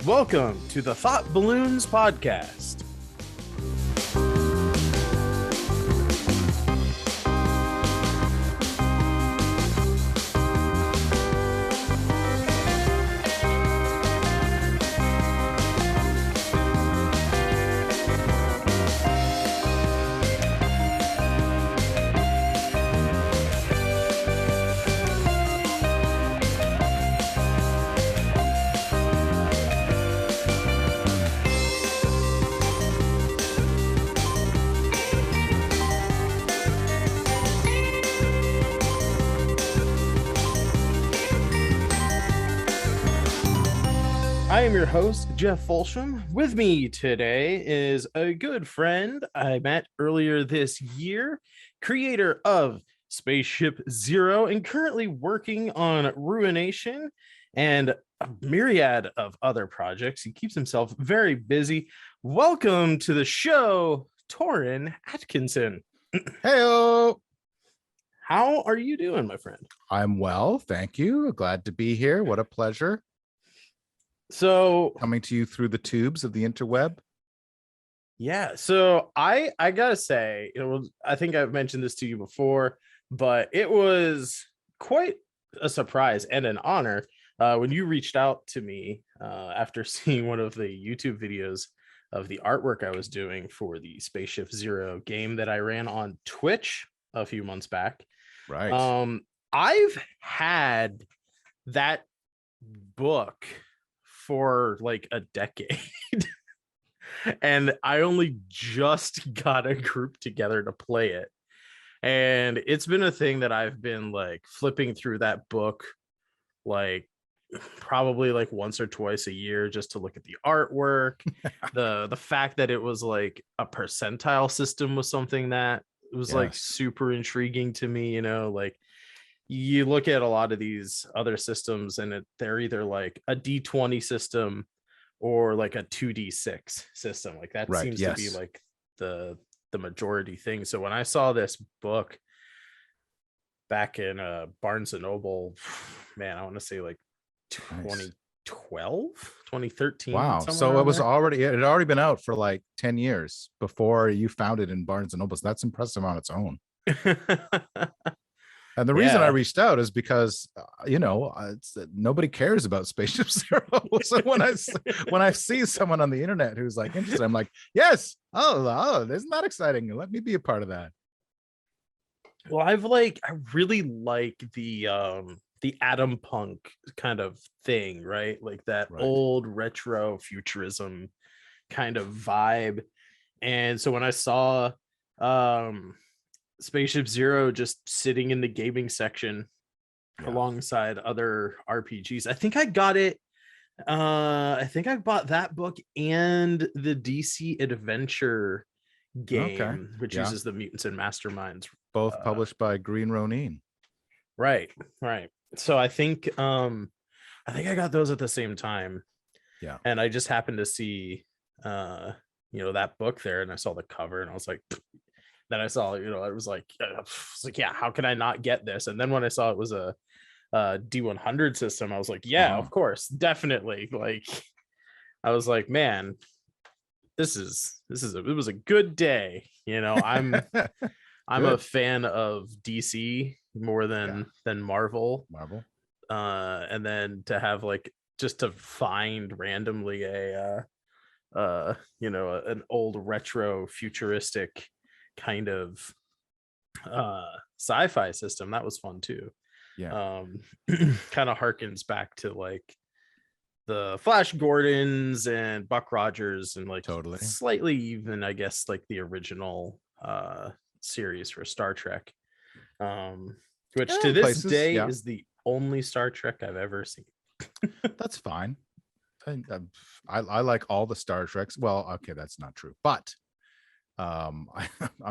Welcome to the Thought Balloons podcast. I am your host, Jeff Folsham. With me today is a good friend I met earlier this year, creator of Spaceship Zero, and currently working on Ruination and a myriad of other projects. He keeps himself very busy. Welcome to the show, Toren Atkinson. Heyo! How are you doing, my friend? I'm well, thank you. Glad to be here. What a pleasure. So Coming to you through the tubes of the interweb. yeah, so I gotta say, I think I've mentioned this to you before, but it was quite a surprise and an honor when you reached out to me after seeing one of the YouTube videos of the artwork I was doing for the Spaceship Zero game that I ran on Twitch a few months back. Right. I've had that book for like a decade and I only just got a group together to play it, and it's been a thing that I've been like flipping through that book like probably like once or twice a year just to look at the artwork. The fact that it was like a percentile system was something that was like super intriguing to me, like you look at a lot of these other systems and they're either like a D20 system or like a 2D6 system. Like that seems to be like the majority thing. So when I saw this book back in Barnes and Noble, man, I want to say like 2012, 2013. Wow. So it had already been out for like 10 years before you found it in Barnes and Noble. So that's impressive on its own. And the reason I reached out is because, nobody cares about Spaceship Zero. So when I see someone on the internet who's like interested, I'm like, yes. Oh, isn't that exciting? Let me be a part of that. Well, I really like the atom punk kind of thing, right? Like that old retro futurism kind of vibe. And so when I saw Spaceship Zero just sitting in the gaming section alongside other RPGs, I think I got it. I think I bought that book and the DC Adventure game, which uses the Mutants and Masterminds, both published by Green Ronin. Right. So I think I got those at the same time. Yeah. And I just happened to see that book there, and I saw the cover and I was like, then I saw, it was like, yeah, how can I not get this? And then when I saw it was a D100 system, I was like, yeah, of course, definitely. Like, I was like, man, it was a good day. I'm a fan of DC more than Marvel. And then to have just to find randomly an old retro futuristic kind of sci-fi system, that was fun too. Kind of harkens back to like the Flash Gordons and Buck Rogers and totally slightly even, I guess, like the original series for Star Trek, which to this day is the only Star Trek I've ever seen. That's fine. I like all the Star Treks. Well, okay, that's not true, but I'm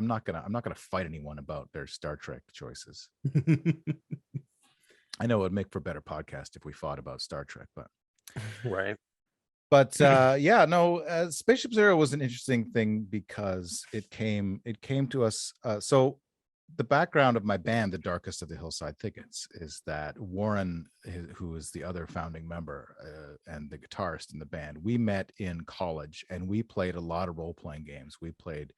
not gonna fight anyone about their Star Trek choices. I know it would make for a better podcast if we fought about Star Trek, but Spaceship Zero was an interesting thing because it came to us. So the background of my band, The Darkest of the Hillside Thickets, is that Warren, who is the other founding member and the guitarist in the band, we met in college and we played a lot of role-playing games. We played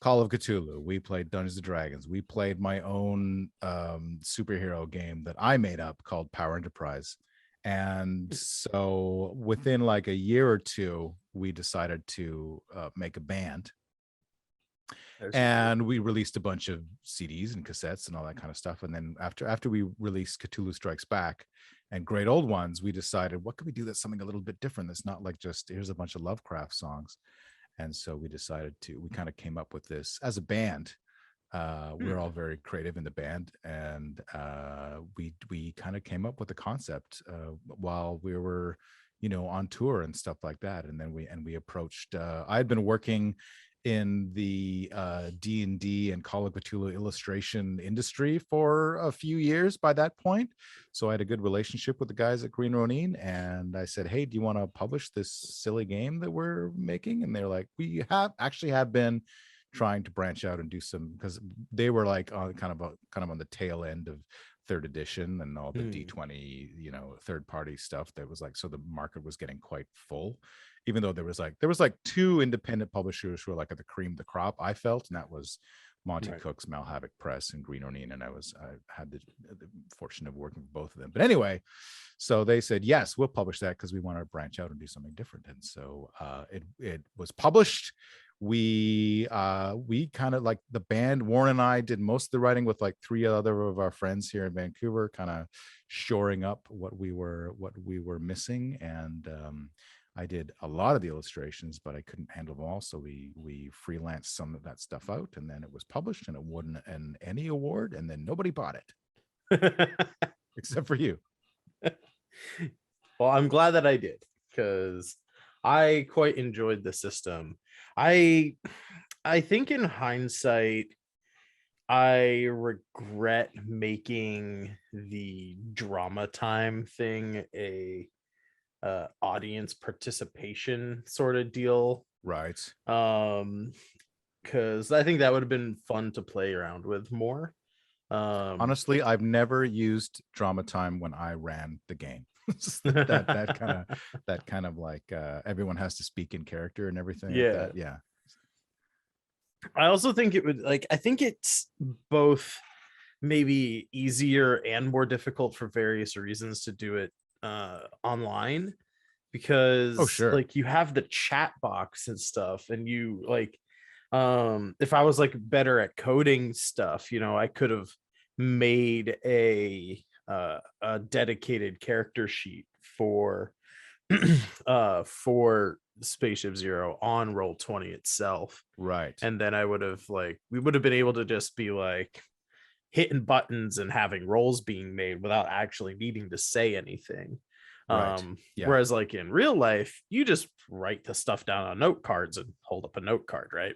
Call of Cthulhu, we played Dungeons and Dragons, we played my own superhero game that I made up called Power Enterprise. And so within like a year or two, we decided to make a band. And we released a bunch of CDs and cassettes and all that kind of stuff. And then after we released Cthulhu Strikes Back and Great Old Ones, we decided, what could we do that's something a little bit different? That's not like just here's a bunch of Lovecraft songs. And so we kind of came up with this as a band. We're all very creative in the band, and we kind of came up with the concept while we were, on tour and stuff like that. And then we approached. I had been working in the D&D and Call of Cthulhu illustration industry for a few years by that point. So I had a good relationship with the guys at Green Ronin, and I said, hey, do you want to publish this silly game that we're making? And they're like, we have been trying to branch out and do some, because they were like kind of on the tail end of third edition and all the D20, third party stuff. That was like, so the market was getting quite full, even though there was like two independent publishers who were like at the cream of the crop, I felt, and that was Monty Cook's Malhavoc Press and Green Ronin. And I had the fortune of working with both of them. But anyway, so they said, yes, we'll publish that because we want to branch out and do something different. And so it was published. We kind of, like, the band, Warren and I did most of the writing with like three other of our friends here in Vancouver, kind of shoring up what we were missing. And I did a lot of the illustrations, but I couldn't handle them all. So we freelanced some of that stuff out, and then it was published, and it won an Emmy award, and then nobody bought it except for you. Well, I'm glad that I did, because I quite enjoyed the system. I think in hindsight, I regret making the drama time thing a audience participation sort of deal, right? Because I think that would have been fun to play around with more. Honestly, I've never used drama time when I ran the game. that kind of like everyone has to speak in character and everything. Yeah. Like that. Yeah. I also think it would, like, I think it's both maybe easier and more difficult for various reasons to do it online, because like you have the chat box and stuff, and you like if I was like better at coding stuff, I could have made a dedicated character sheet for for Spaceship Zero on Roll20 itself, right? And then we would have been able to just be like hitting buttons and having rolls being made without actually needing to say anything. Right. Yeah. Whereas like in real life, you just write the stuff down on note cards and hold up a note card, right?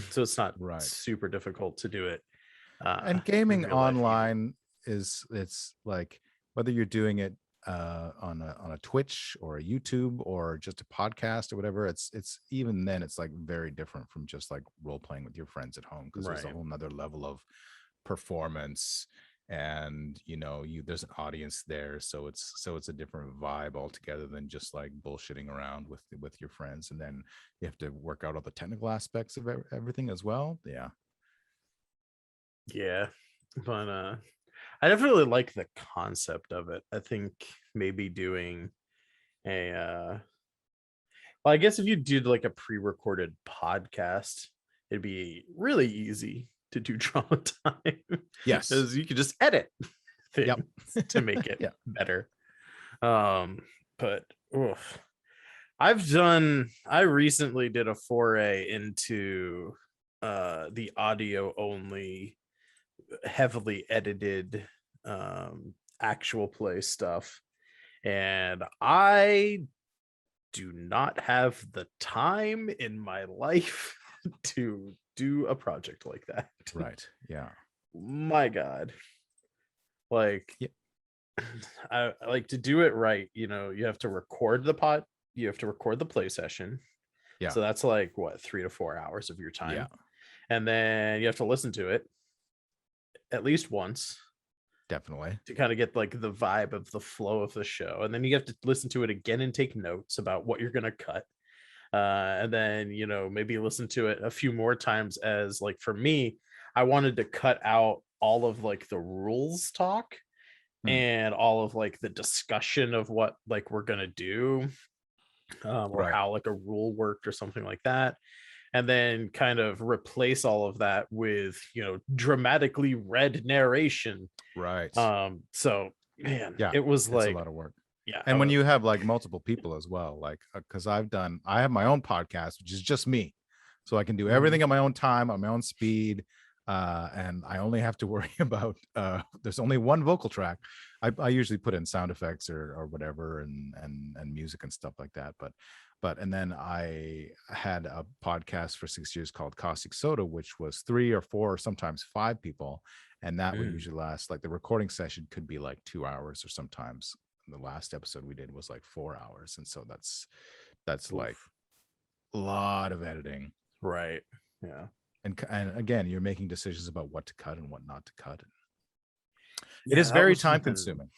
So it's not super difficult to do it. And gaming online it's like, whether you're doing it on a Twitch or a YouTube or just a podcast or whatever, it's even then it's like very different from just like role playing with your friends at home, because there's a whole nother level of performance, and there's an audience there, so it's a different vibe altogether than just like bullshitting around with your friends. And then you have to work out all the technical aspects of everything as well. Yeah, but I definitely like the concept of it. I think maybe doing well, I guess if you did like a pre-recorded podcast, it'd be really easy to do drama time. Yes, because you could just edit things to make it better. But I recently did a foray into the audio only, heavily edited actual play stuff, and I do not have the time in my life to do a project like that. Right. Yeah. My God. Like, I like to do it right. You have to record the play session. Yeah. So that's like what, 3 to 4 hours of your time. Yeah. and then you have to listen to it at least once Definitely. to kind of get like the vibe of the flow of the show, and then you have to listen to it again and take notes about what you're going to cut, and then maybe listen to it a few more times, as like for me, I wanted to cut out all of like the rules talk and all of like the discussion of what like we're gonna do, or Right. how like a rule worked or something like that, and then kind of replace all of that with dramatically read narration. Right. So man, Yeah, it was it's a like, lot of work. yeah, And when you have like multiple people as well, like because I have my own podcast, which is just me, so I can do everything at my own time, on my own speed, and I only have to worry about there's only one vocal track. I usually put in sound effects or whatever, and music and stuff like that. But and then I had a podcast for 6 years called Caustic Soda, which was 3 or 4 or sometimes 5 people, and that would usually last, like the recording session could be like 2 hours, or sometimes the last episode we did was like 4 hours, and so that's like a lot of editing, right, yeah. and again, you're making decisions about what to cut and what not to cut. It Yeah, is that very was time something. consuming.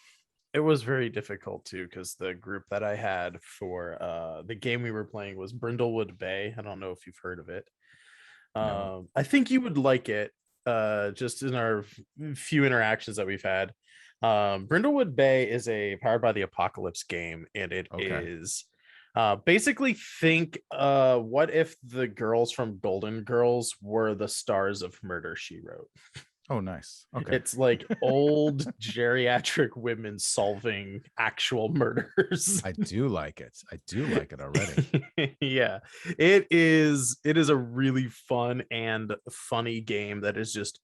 It was very difficult too, because the group that I had for the game we were playing was Brindlewood Bay. I don't know if you've heard of it. No. I think you would like it, just in our few interactions that we've had. Brindlewood Bay is a Powered by the Apocalypse game, and it is basically think what if the girls from Golden Girls were the stars of Murder, She Wrote. Oh, nice. Okay. It's like old geriatric women solving actual murders. I do like it. I do like it already. Yeah, it is a really fun and funny game that is just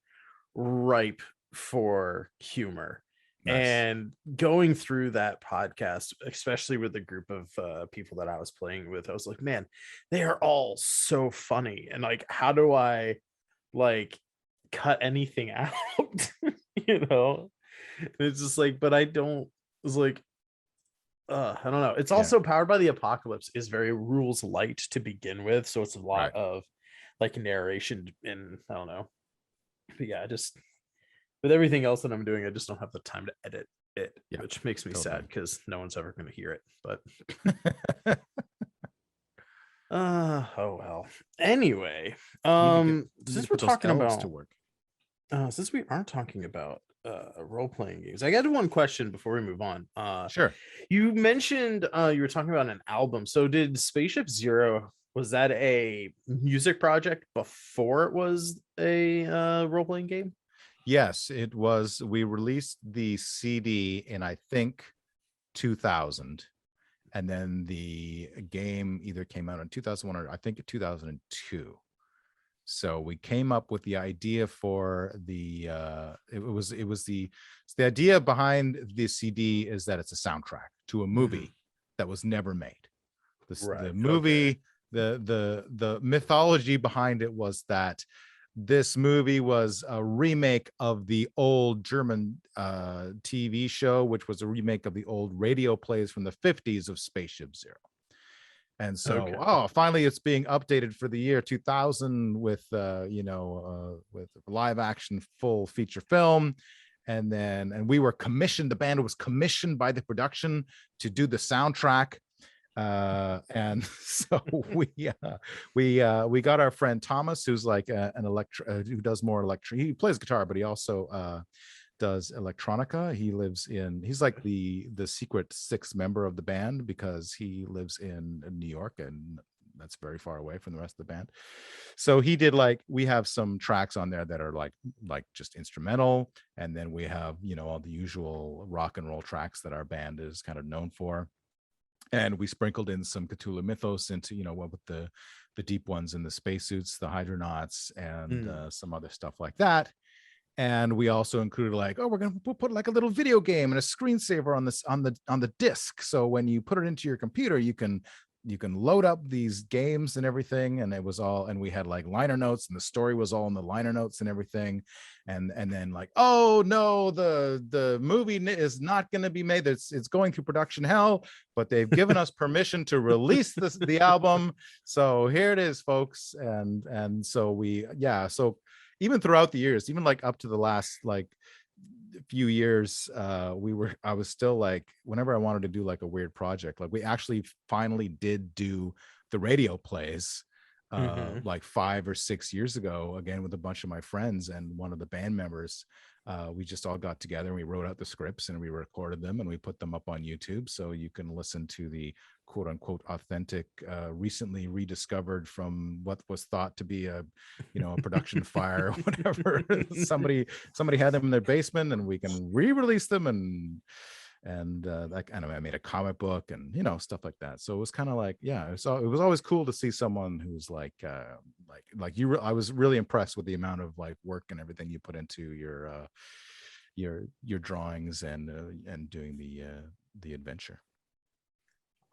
ripe for humor. Nice. And going through that podcast, especially with the group of people that I was playing with, I was like, man, they are all so funny, and like, how do I like cut anything out? It's just like, but I don't. It's like, I don't know. It's also Powered by the Apocalypse is very rules light to begin with, so it's a lot of like narration, and I don't know. But yeah, just with everything else that I'm doing, I just don't have the time to edit it, which makes me sad because no one's ever going to hear it. But oh well. Anyway, since we're talking about to work, since we aren't talking about role-playing games, I got one question before we move on. Sure. You mentioned you were talking about an album. So did Spaceship Zero, was that a music project before it was a role-playing game? Yes, it was. We released the CD in, I think, 2000, and then the game either came out in 2001 or I think in 2002. So we came up with the idea for the the idea behind the CD is that it's a soundtrack to a movie that was never made. The movie, the mythology behind it was that this movie was a remake of the old German TV show, which was a remake of the old radio plays from the 50s of Spaceship Zero. And so, finally, it's being updated for the year 2000 with, with live action full feature film. And we were commissioned. The band was commissioned by the production to do the soundtrack. And so we got our friend Thomas, who's like who does more he plays guitar, but he also does electronica. He's like the secret sixth member of the band because he lives in New York, and that's very far away from the rest of the band. So he did we have some tracks on there that are like just instrumental, and then we have all the usual rock and roll tracks that our band is kind of known for. And we sprinkled in some Cthulhu mythos into, what with the deep ones in the spacesuits, the hydronauts, and some other stuff like that. And we also included we're going to put like a little video game and a screensaver on the disc. So when you put it into your computer, you can load up these games and everything, and it was all, and we had like liner notes, and the story was all in the liner notes and everything, and then like, oh no, the movie is not going to be made. It's going through production hell, but they've given us permission to release the album, so here it is, folks. And so so even throughout the years, even like up to the last like few years, I was still like, whenever I wanted to do like a weird project, like we actually finally did do the radio plays like 5 or 6 years ago, again with a bunch of my friends and one of the band members. We just all got together and we wrote out the scripts and we recorded them and we put them up on YouTube, so you can listen to the quote unquote authentic, recently rediscovered from what was thought to be a production fire or whatever. somebody had them in their basement, and we can re-release them, and like, I don't know, I made a comic book and stuff like that. So it was kind of like, it was always cool to see someone who's like you. I was really impressed with the amount of like work and everything you put into your drawings and doing the adventure.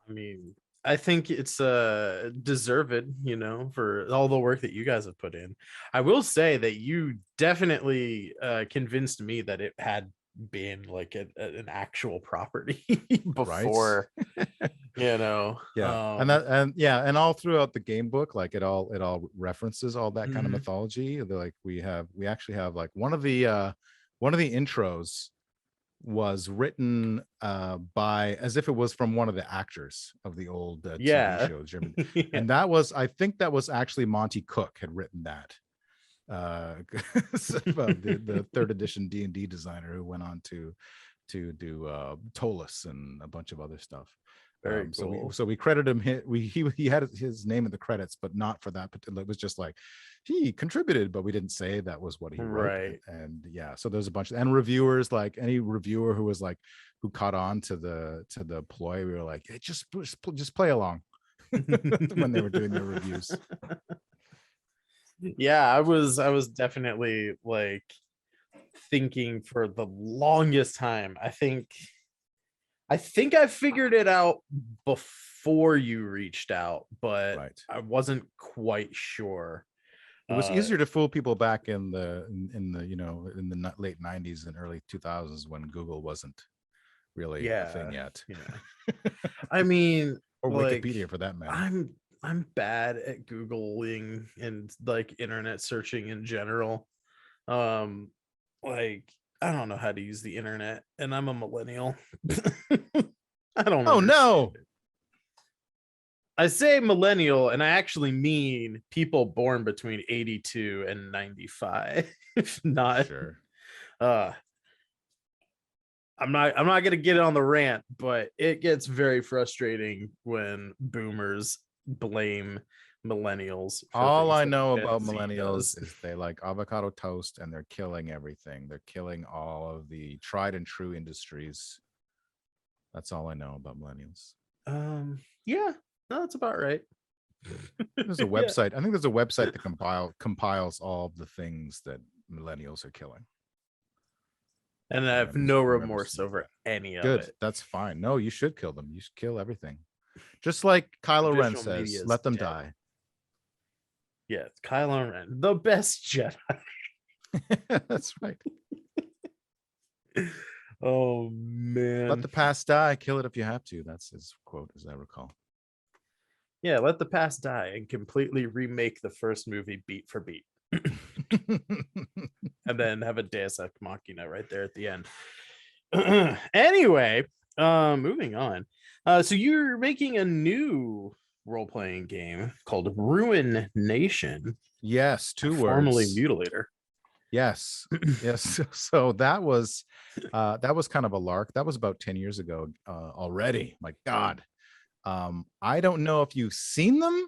I mean, I think it's deserved, for all the work that you guys have put in. I will say that you definitely convinced me that it had been like an actual property before. Right? And all throughout the game book, like it all references all that kind of mythology. Like we actually have like one of the intros was written by, as if it was from one of the actors of the old TV shows. And I think that was actually Monty Cook had written that. The third edition D&D designer who went on to do Tolus and a bunch of other stuff. Very cool. So we credited him. He had his name in the credits, but not for that particular. It was just like he contributed, but we didn't say that was what he wrote. Right. And so there's a bunch and reviewers, like any reviewer who was like who caught on to the ploy, we were like, hey, just play along when they were doing their reviews. Yeah, I was definitely like thinking for the longest time. I think I figured it out before you reached out, but right. I wasn't quite sure. It was easier to fool people back in the late 90s and early 2000s when Google wasn't really a thing yet. I mean, or Wikipedia for that matter. I'm bad at Googling and like internet searching in general. Like I don't know how to use the internet, and I'm a millennial. I don't know. Oh no. I say millennial, and I actually mean people born between 82 and 95. Not sure. I'm not gonna get on the rant, but it gets very frustrating when boomers blame millennials. All I know about millennials is they like avocado toast and they're killing everything. They're killing all of the tried and true industries. That's all I know about millennials. Yeah, no, that's about right. There's a website. I think there's a website that compiles all of the things that millennials are killing. And I have no remorse over any of it. Good. That's fine. No, you should kill them. You should kill everything. Just like Kylo Ren says, let them die. Yeah, it's Kylo Ren, the best Jedi. That's right. Oh man. Let the past die, kill it if you have to. That's his quote, as I recall. Yeah, let the past die and completely remake the first movie beat for beat. And then have a Deus Ex Machina right there at the end. Anyway, moving on. So you're making a new role-playing game called Ruin Nation. Yes, 2 words. Formerly Mutilator. Yes. Yes. So that was kind of a lark. That was about 10 years ago already. My God. I don't know if you've seen them,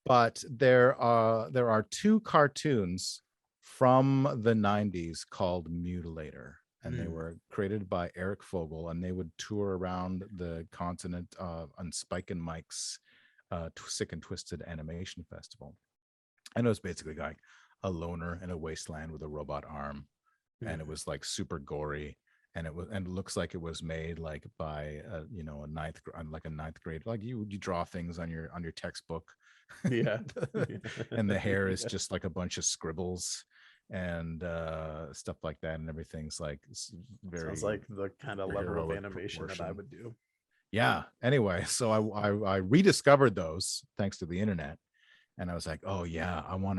but there are 2 cartoons from the 90s called Mutilator, and they were created by Eric Fogel, and they would tour around the continent on Spike and Mike's Sick and Twisted Animation Festival. And it was basically like a loner in a wasteland with a robot arm, and it was like super gory, and it looks like it was made like by a ninth grade, like you draw things on your textbook. Yeah. And the hair is just like a bunch of scribbles and stuff like that, and everything's like Sounds very like the kind of level of heroic animation that I proportion. would do. Yeah, anyway, so I rediscovered those thanks to the internet, and I was like, oh yeah, I want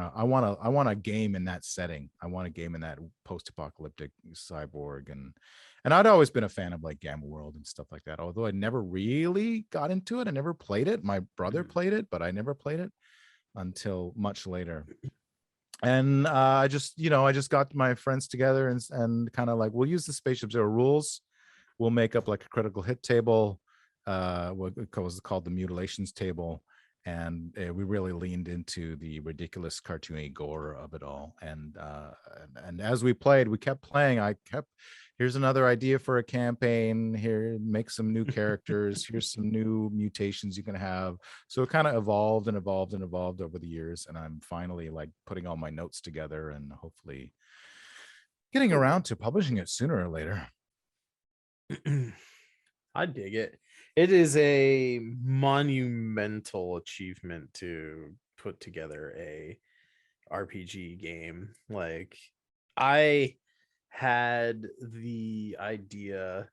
a game in that setting. I want a game in that post-apocalyptic cyborg. And I'd always been a fan of like Gamma World and stuff like that, although I never really got into it. I never played it. My brother played it, but I never played it until much later. And I just got my friends together and kind of like, we'll use the Spaceship Zero rules. We'll make up like a critical hit table, what was called the mutilations table. And we really leaned into the ridiculous cartoony gore of it all. And as we played, we kept playing. Here's another idea for a campaign. Here, make some new characters. Here's some new mutations you can have. So it kind of evolved and evolved and evolved over the years. And I'm finally like putting all my notes together and hopefully getting around to publishing it sooner or later. I dig it. It is a monumental achievement to put together a RPG game. Like, I had the idea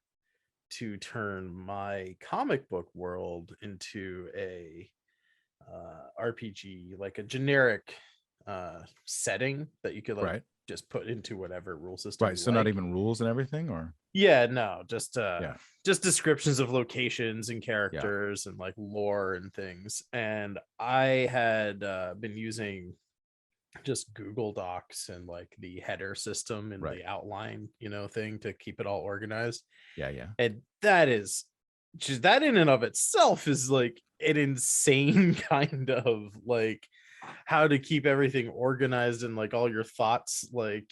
to turn my comic book world into a RPG, like a generic setting that you could like Right. just put into whatever rule system Right. you So not like. even rules and everything, or Yeah, no, just yeah. descriptions of locations and Yeah. characters and like lore and things. And I had been using just Google Docs and like the header system and Right. the outline, thing to keep it all organized. Yeah. Yeah. And that is just, that in and of itself is like an insane kind of like how to keep everything organized and like all your thoughts, like,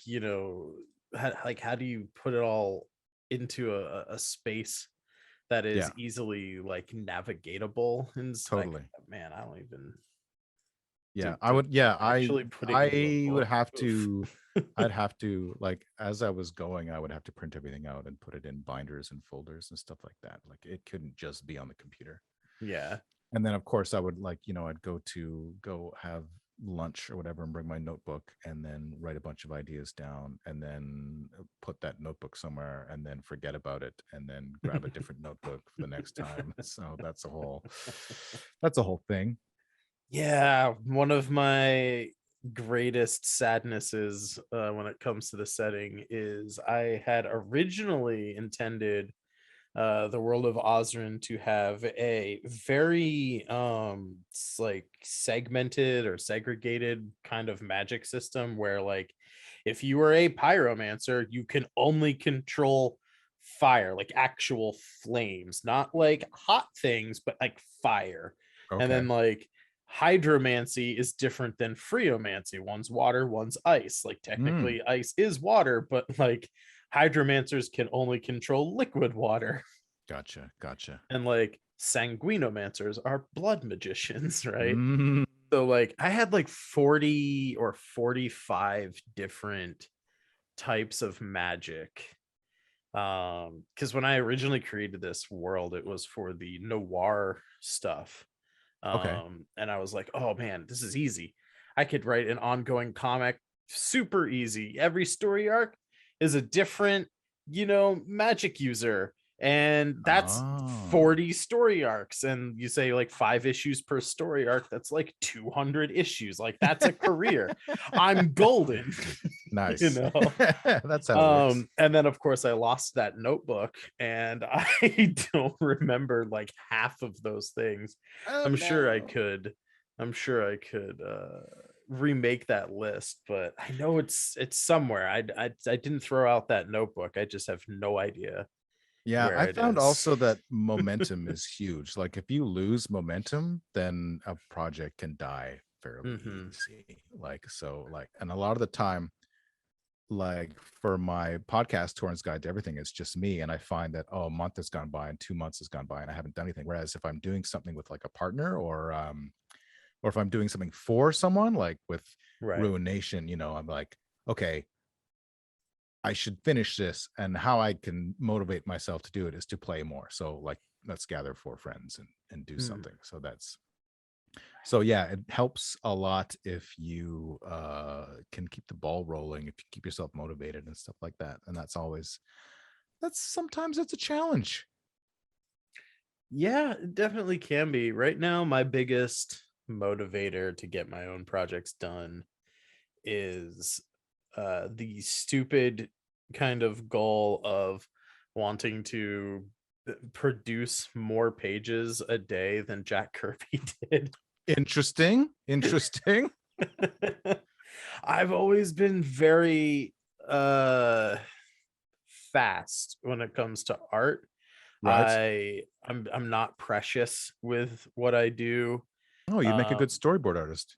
how do you put it all into a space that Yeah. is easily like navigatable. And like, Totally. man, I don't even Yeah, I to would. Yeah, actually put it into a I would book. have Oof. to. I'd have to, like, as I was going, I would have to print everything out and put it in binders and folders and stuff like that. Like, it couldn't just be on the computer. Yeah. And then, of course, I would I'd go have lunch or whatever and bring my notebook and then write a bunch of ideas down and then put that notebook somewhere and then forget about it and then grab a different notebook for the next time. So that's a whole thing. Yeah, one of my greatest sadnesses when it comes to the setting is I had originally intended the world of Ozrin to have a very like segmented or segregated kind of magic system where like if you are a pyromancer, you can only control fire, like actual flames, not like hot things, but like fire. And Okay. then like hydromancy is different than freomancy. One's water, one's ice. Like Mm, technically ice is water, but like hydromancers can only control liquid water. gotcha. Gotcha. And like sanguinomancers are blood magicians, right? Mm, So like I had like 40 or 45 different types of magic. Because when I originally created this world, it was for the noir stuff. okay. And I was like, oh man, this is easy. I could write an ongoing comic, super easy. Every story arc is a different, magic user. And that's Oh, 40 story arcs. And you say like 5 issues per story arc. That's like 200 issues. Like that's a career. I'm golden, you nice. know. That's how it works. And then of course I lost that notebook and I don't remember like half of those things. Oh i'm sure i no. could I'm sure I could remake that list, but I know it's somewhere. I didn't throw out that notebook. I just have no idea Yeah, where I it found is. also that momentum is huge. Like if you lose momentum, then a project can die fairly Hmm. easy. Like so, like, and a lot of the time, like for my podcast, Torrent's Guide to Everything, it's just me. And I find that, oh, a month has gone by and 2 months has gone by and I haven't done anything. Whereas if I'm doing something with like a partner or if I'm doing something for someone, like with Right. Ruination, I'm like, okay, I should finish this, and how I can motivate myself to do it is to play more. So like, let's gather 4 friends and do something. So yeah, it helps a lot if you can keep the ball rolling, if you keep yourself motivated and stuff like that. And sometimes it's a challenge. Yeah, it definitely can be. Right now, my biggest motivator to get my own projects done is the stupid kind of goal of wanting to produce more pages a day than Jack Kirby did. Interesting. I've always been very fast when it comes to art. Right. I'm not precious with what I do. Oh, you'd make a Um, good storyboard artist.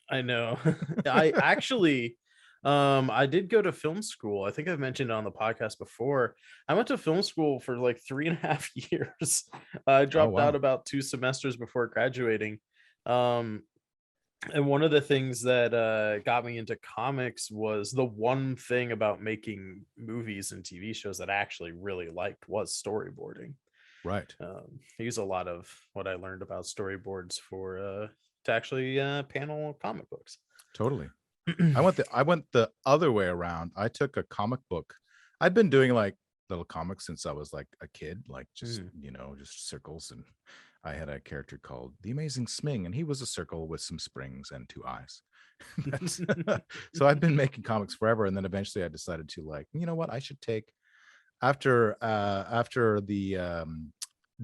I know. I actually I did go to film school. I think I've mentioned it on the podcast before. I went to film school for like 3.5 years. I Oh, dropped out wow. about 2 semesters before graduating. Um, and one of the things that got me into comics was the one thing about making movies and TV shows that I actually really liked was storyboarding. Right. I use a lot of what I learned about storyboards for to actually panel comic books. Totally. I went the other way around. I took a comic book. I'd been doing like little comics since I was like a kid, like just, Mm. just circles. And I had a character called the Amazing Sming, and he was a circle with some springs and 2 eyes. So I've been making comics forever. And then eventually I decided to, like, you know what, I should take, after the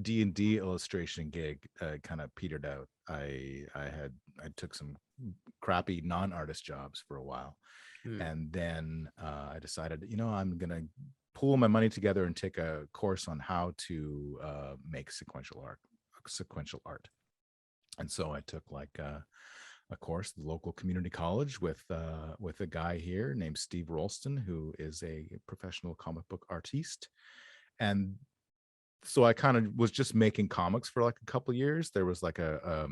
D&D illustration gig kind of petered out. I took some crappy non-artist jobs for a while. Mm. And then I decided, I'm going to pool my money together and take a course on how to make sequential art. And so I took like a course at the local community college with a guy here named Steve Rolston, who is a professional comic book artiste. And so I kind of was just making comics for like a couple of years. There was like a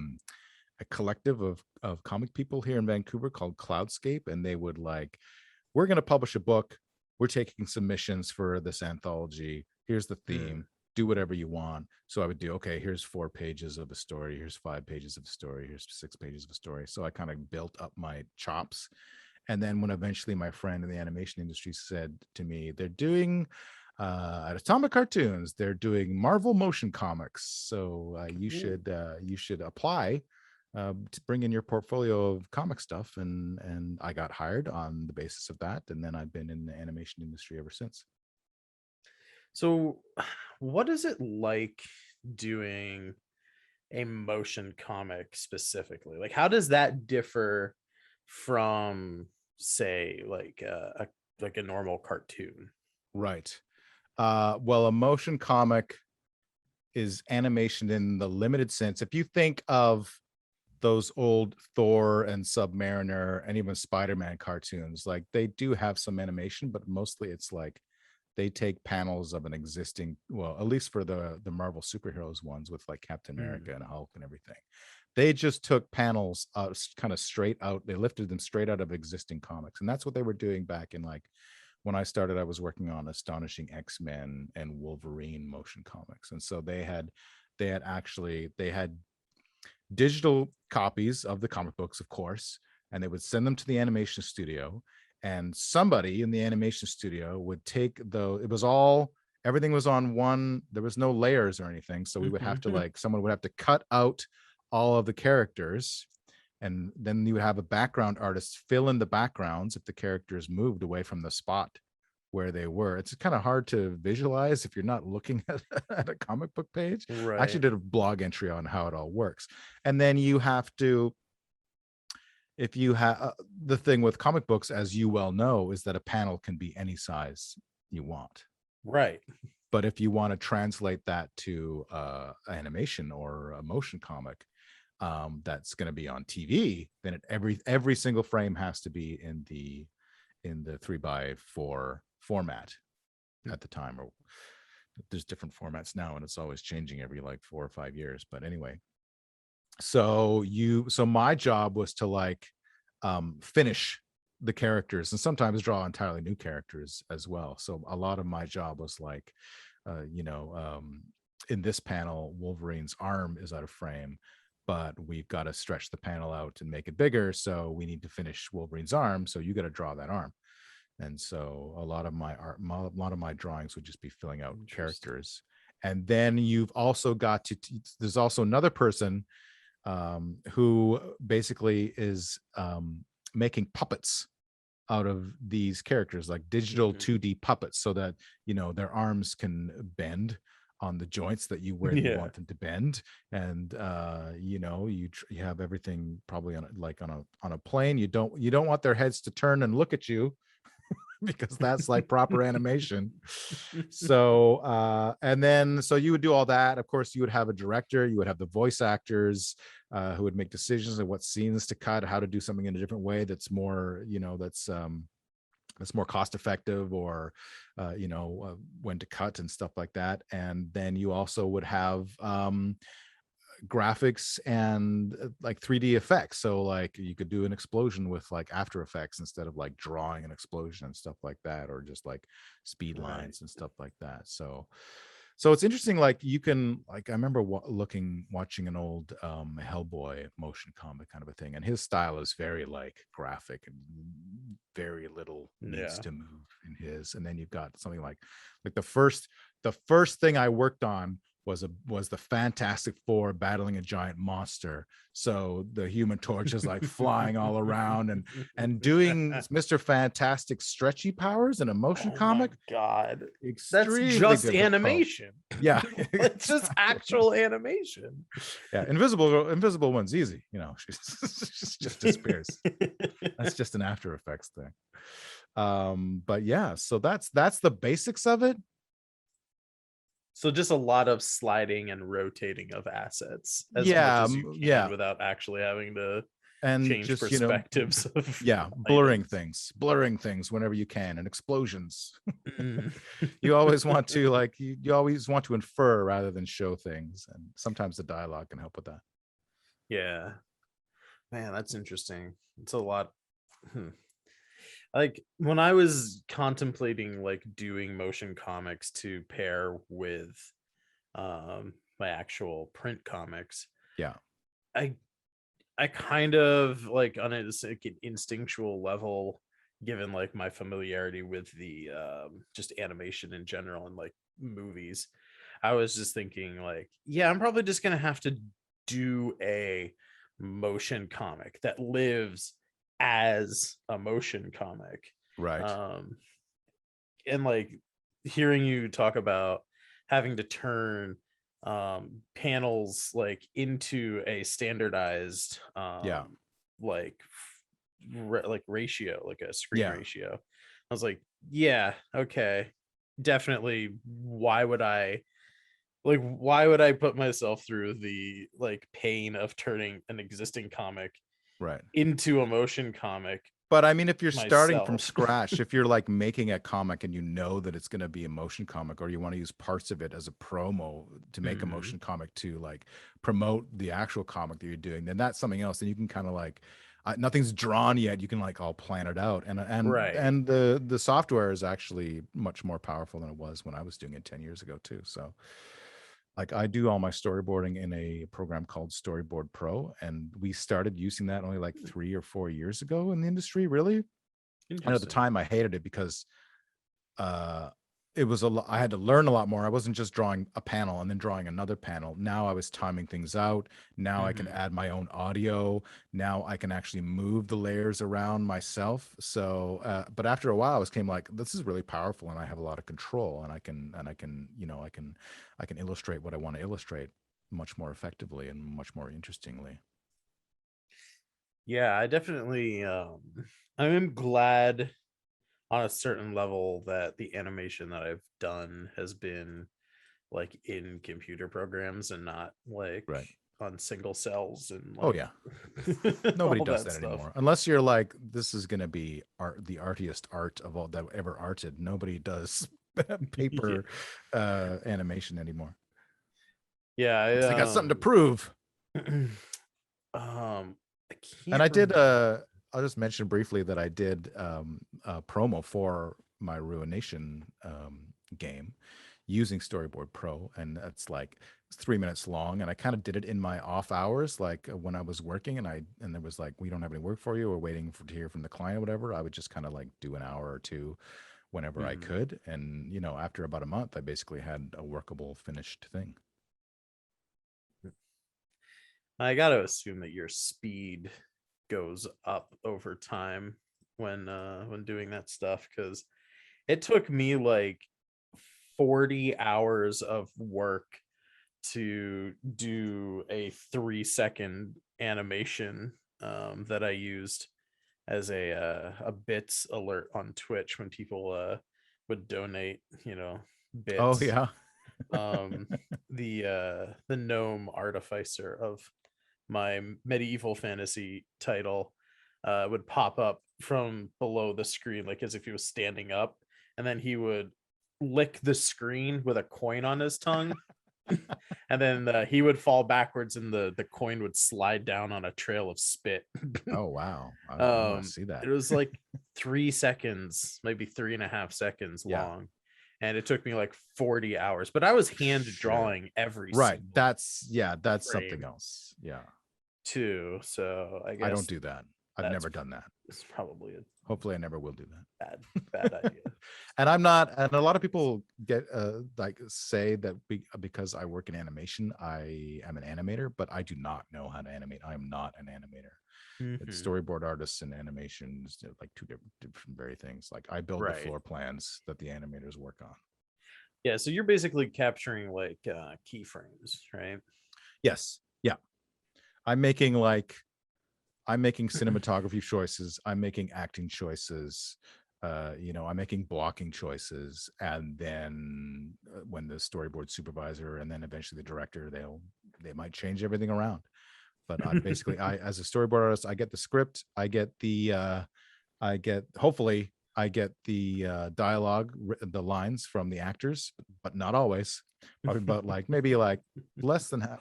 collective of comic people here in Vancouver called Cloudscape, and they would like, we're going to publish a book. We're taking submissions for this anthology. Here's the theme. Do whatever you want. So I would do, okay, here's 4 pages of a story. Here's 5 pages of a story. Here's 6 pages of a story. So I kind of built up my chops. And then when eventually my friend in the animation industry said to me, they're doing at Atomic Cartoons, they're doing Marvel motion comics. So you should apply to bring in your portfolio of comic stuff. And I got hired on the basis of that. And then I've been in the animation industry ever since. So, what is it like doing a motion comic specifically? Like, how does that differ from, say, like a normal cartoon? Right. Well, a motion comic is animation in the limited sense. If you think of those old Thor and Submariner and even Spider-Man cartoons, like they do have some animation, but mostly it's like they take panels of an existing, well, at least for the Marvel superheroes ones with like Captain America and Hulk and everything, they just took panels kind of straight out. They lifted them straight out of existing comics. And that's what they were doing back in, like, when I started, I was working on Astonishing X-Men and Wolverine motion comics. And so they had digital copies of the comic books, of course, and they would send them to the animation studio, and somebody in the animation studio would take everything was on one, there was no layers or anything. So we would have to, like, someone would have to cut out all of the characters, and then you would have a background artist fill in the backgrounds if the characters moved away from the spot where they were. It's kind of hard to visualize if you're not looking at a comic book page. Right. I actually did a blog entry on how it all works. And then you have to, if you have the thing with comic books, as you well know, is that a panel can be any size you want. Right. But if you want to translate that to animation or a motion comic that's going to be on TV, then every single frame has to be in the 3x4 format at the time. Or there's different formats now, and it's always changing every like 4 or 5 years. But anyway, so my job was to like finish the characters, and sometimes draw entirely new characters as well. So a lot of my job was like, in this panel, Wolverine's arm is out of frame, but we've got to stretch the panel out and make it bigger. So we need to finish Wolverine's arm. So you got to draw that arm. And so a lot of my art, a lot of my drawings would just be filling out characters. And then you've also got to, there's also another person who basically is making puppets out of these characters, like digital 2D puppets, so that, their arms can bend on the joints that you you want them to bend. And you have everything probably on a plane. You don't want their heads to turn and look at you, because that's like proper animation. So so you would do all that. Of course, you would have a director, you would have the voice actors who would make decisions on what scenes to cut, how to do something in a different way that's more, that's more cost effective, or when to cut and stuff like that. And then you also would have graphics and like 3D effects. So like you could do an explosion with like After Effects instead of like drawing an explosion and stuff like that, or just like speed lines and stuff like that. So it's interesting. Like you can, like, I remember watching an old Hellboy motion comic kind of a thing, and his style is very like graphic and very little needs to move in his. And then you've got something like the first thing I worked on was the Fantastic Four battling a giant monster. So the Human Torch is like flying all around and doing Mr. Fantastic stretchy powers in a motion comic. My God, that's just animation. Yeah, it's just actual animation. Yeah, Invisible One's easy. She just disappears. That's just an After Effects thing. But yeah, so that's the basics of it. So just a lot of sliding and rotating of assets as much as you can without actually having to change just, perspectives of blurring things whenever you can, and explosions. You always want to you always want to infer rather than show things, and sometimes the dialogue can help with that. Yeah, man, that's interesting. It's a lot. Like when I was contemplating like doing motion comics to pair with my actual print comics, I kind of like on an instinctual level, given like my familiarity with the just animation in general and like movies, I was just thinking like, I'm probably just gonna have to do a motion comic that lives as a motion comic, right? And like hearing you talk about having to turn panels like into a standardized like ratio, like a screen ratio, I was like, okay, definitely. Why would I put myself through the like pain of turning an existing comic into a motion comic? But I mean, if you're starting from scratch, if you're like making a comic and you know that it's going to be a motion comic, or you want to use parts of it as a promo to make a motion comic to like promote the actual comic that you're doing, then that's something else. And you can kind of like, nothing's drawn yet. You can like all plan it out. And the software is actually much more powerful than it was when I was doing it 10 years ago too. So like I do all my storyboarding in a program called Storyboard Pro, and we started using that only like 3 or 4 years ago in the industry, really. And at the time I hated it because it was I had to learn a lot more. I wasn't just drawing a panel and then drawing another panel. Now I was timing things out. Now I can add my own audio. Now I can actually move the layers around myself. So, but after a while, I came like, this is really powerful, and I have a lot of control, and I can illustrate what I want to illustrate much more effectively and much more interestingly. Yeah, I definitely. I'm glad on a certain level that the animation that I've done has been like in computer programs and not like on single cells and like, nobody does that anymore, unless you're like, this is going to be the artiest art of all that ever arted. Nobody does paper animation anymore. I got something to prove. I and I did I'll just mention briefly that I did a promo for my Ruination game using Storyboard Pro, and it's 3 minutes long, and I kind of did it in my off hours, like when I was working, and there was like, we don't have any work for you, or waiting to hear from the client or whatever. I would just kind of like do an hour or two whenever I could, and after about a month, I basically had a workable finished thing. I got to assume that your speed goes up over time when doing that stuff, because it took me like 40 hours of work to do a 3-second animation that I used as a bits alert on Twitch when people would donate, bits. Oh yeah. The gnome artificer of my medieval fantasy title would pop up from below the screen, like as if he was standing up, and then he would lick the screen with a coin on his tongue. And then he would fall backwards, and the coin would slide down on a trail of spit. Oh wow, I want to see that. It was like 3 seconds, maybe 3.5 seconds long, and it took me like 40 hours, but I was hand drawing every right. That's frame something else. Yeah. Too. So I guess I don't do that. I've never done that. It's probably Hopefully I never will do that. Bad idea. And I'm not, and a lot of people get like say that because I work in animation, I am an animator, but I do not know how to animate. I am not an animator. It's storyboard artists and animations, like two different very things. Like I build the floor plans that the animators work on. Yeah, so you're basically capturing like keyframes, right? Yes. Yeah. I'm making cinematography choices. I'm making acting choices. I'm making blocking choices, and then when the storyboard supervisor and then eventually the director, they might change everything around. But I'm basically, as a storyboard artist, I get the script, I get the dialogue, the lines from the actors, but not always. Probably about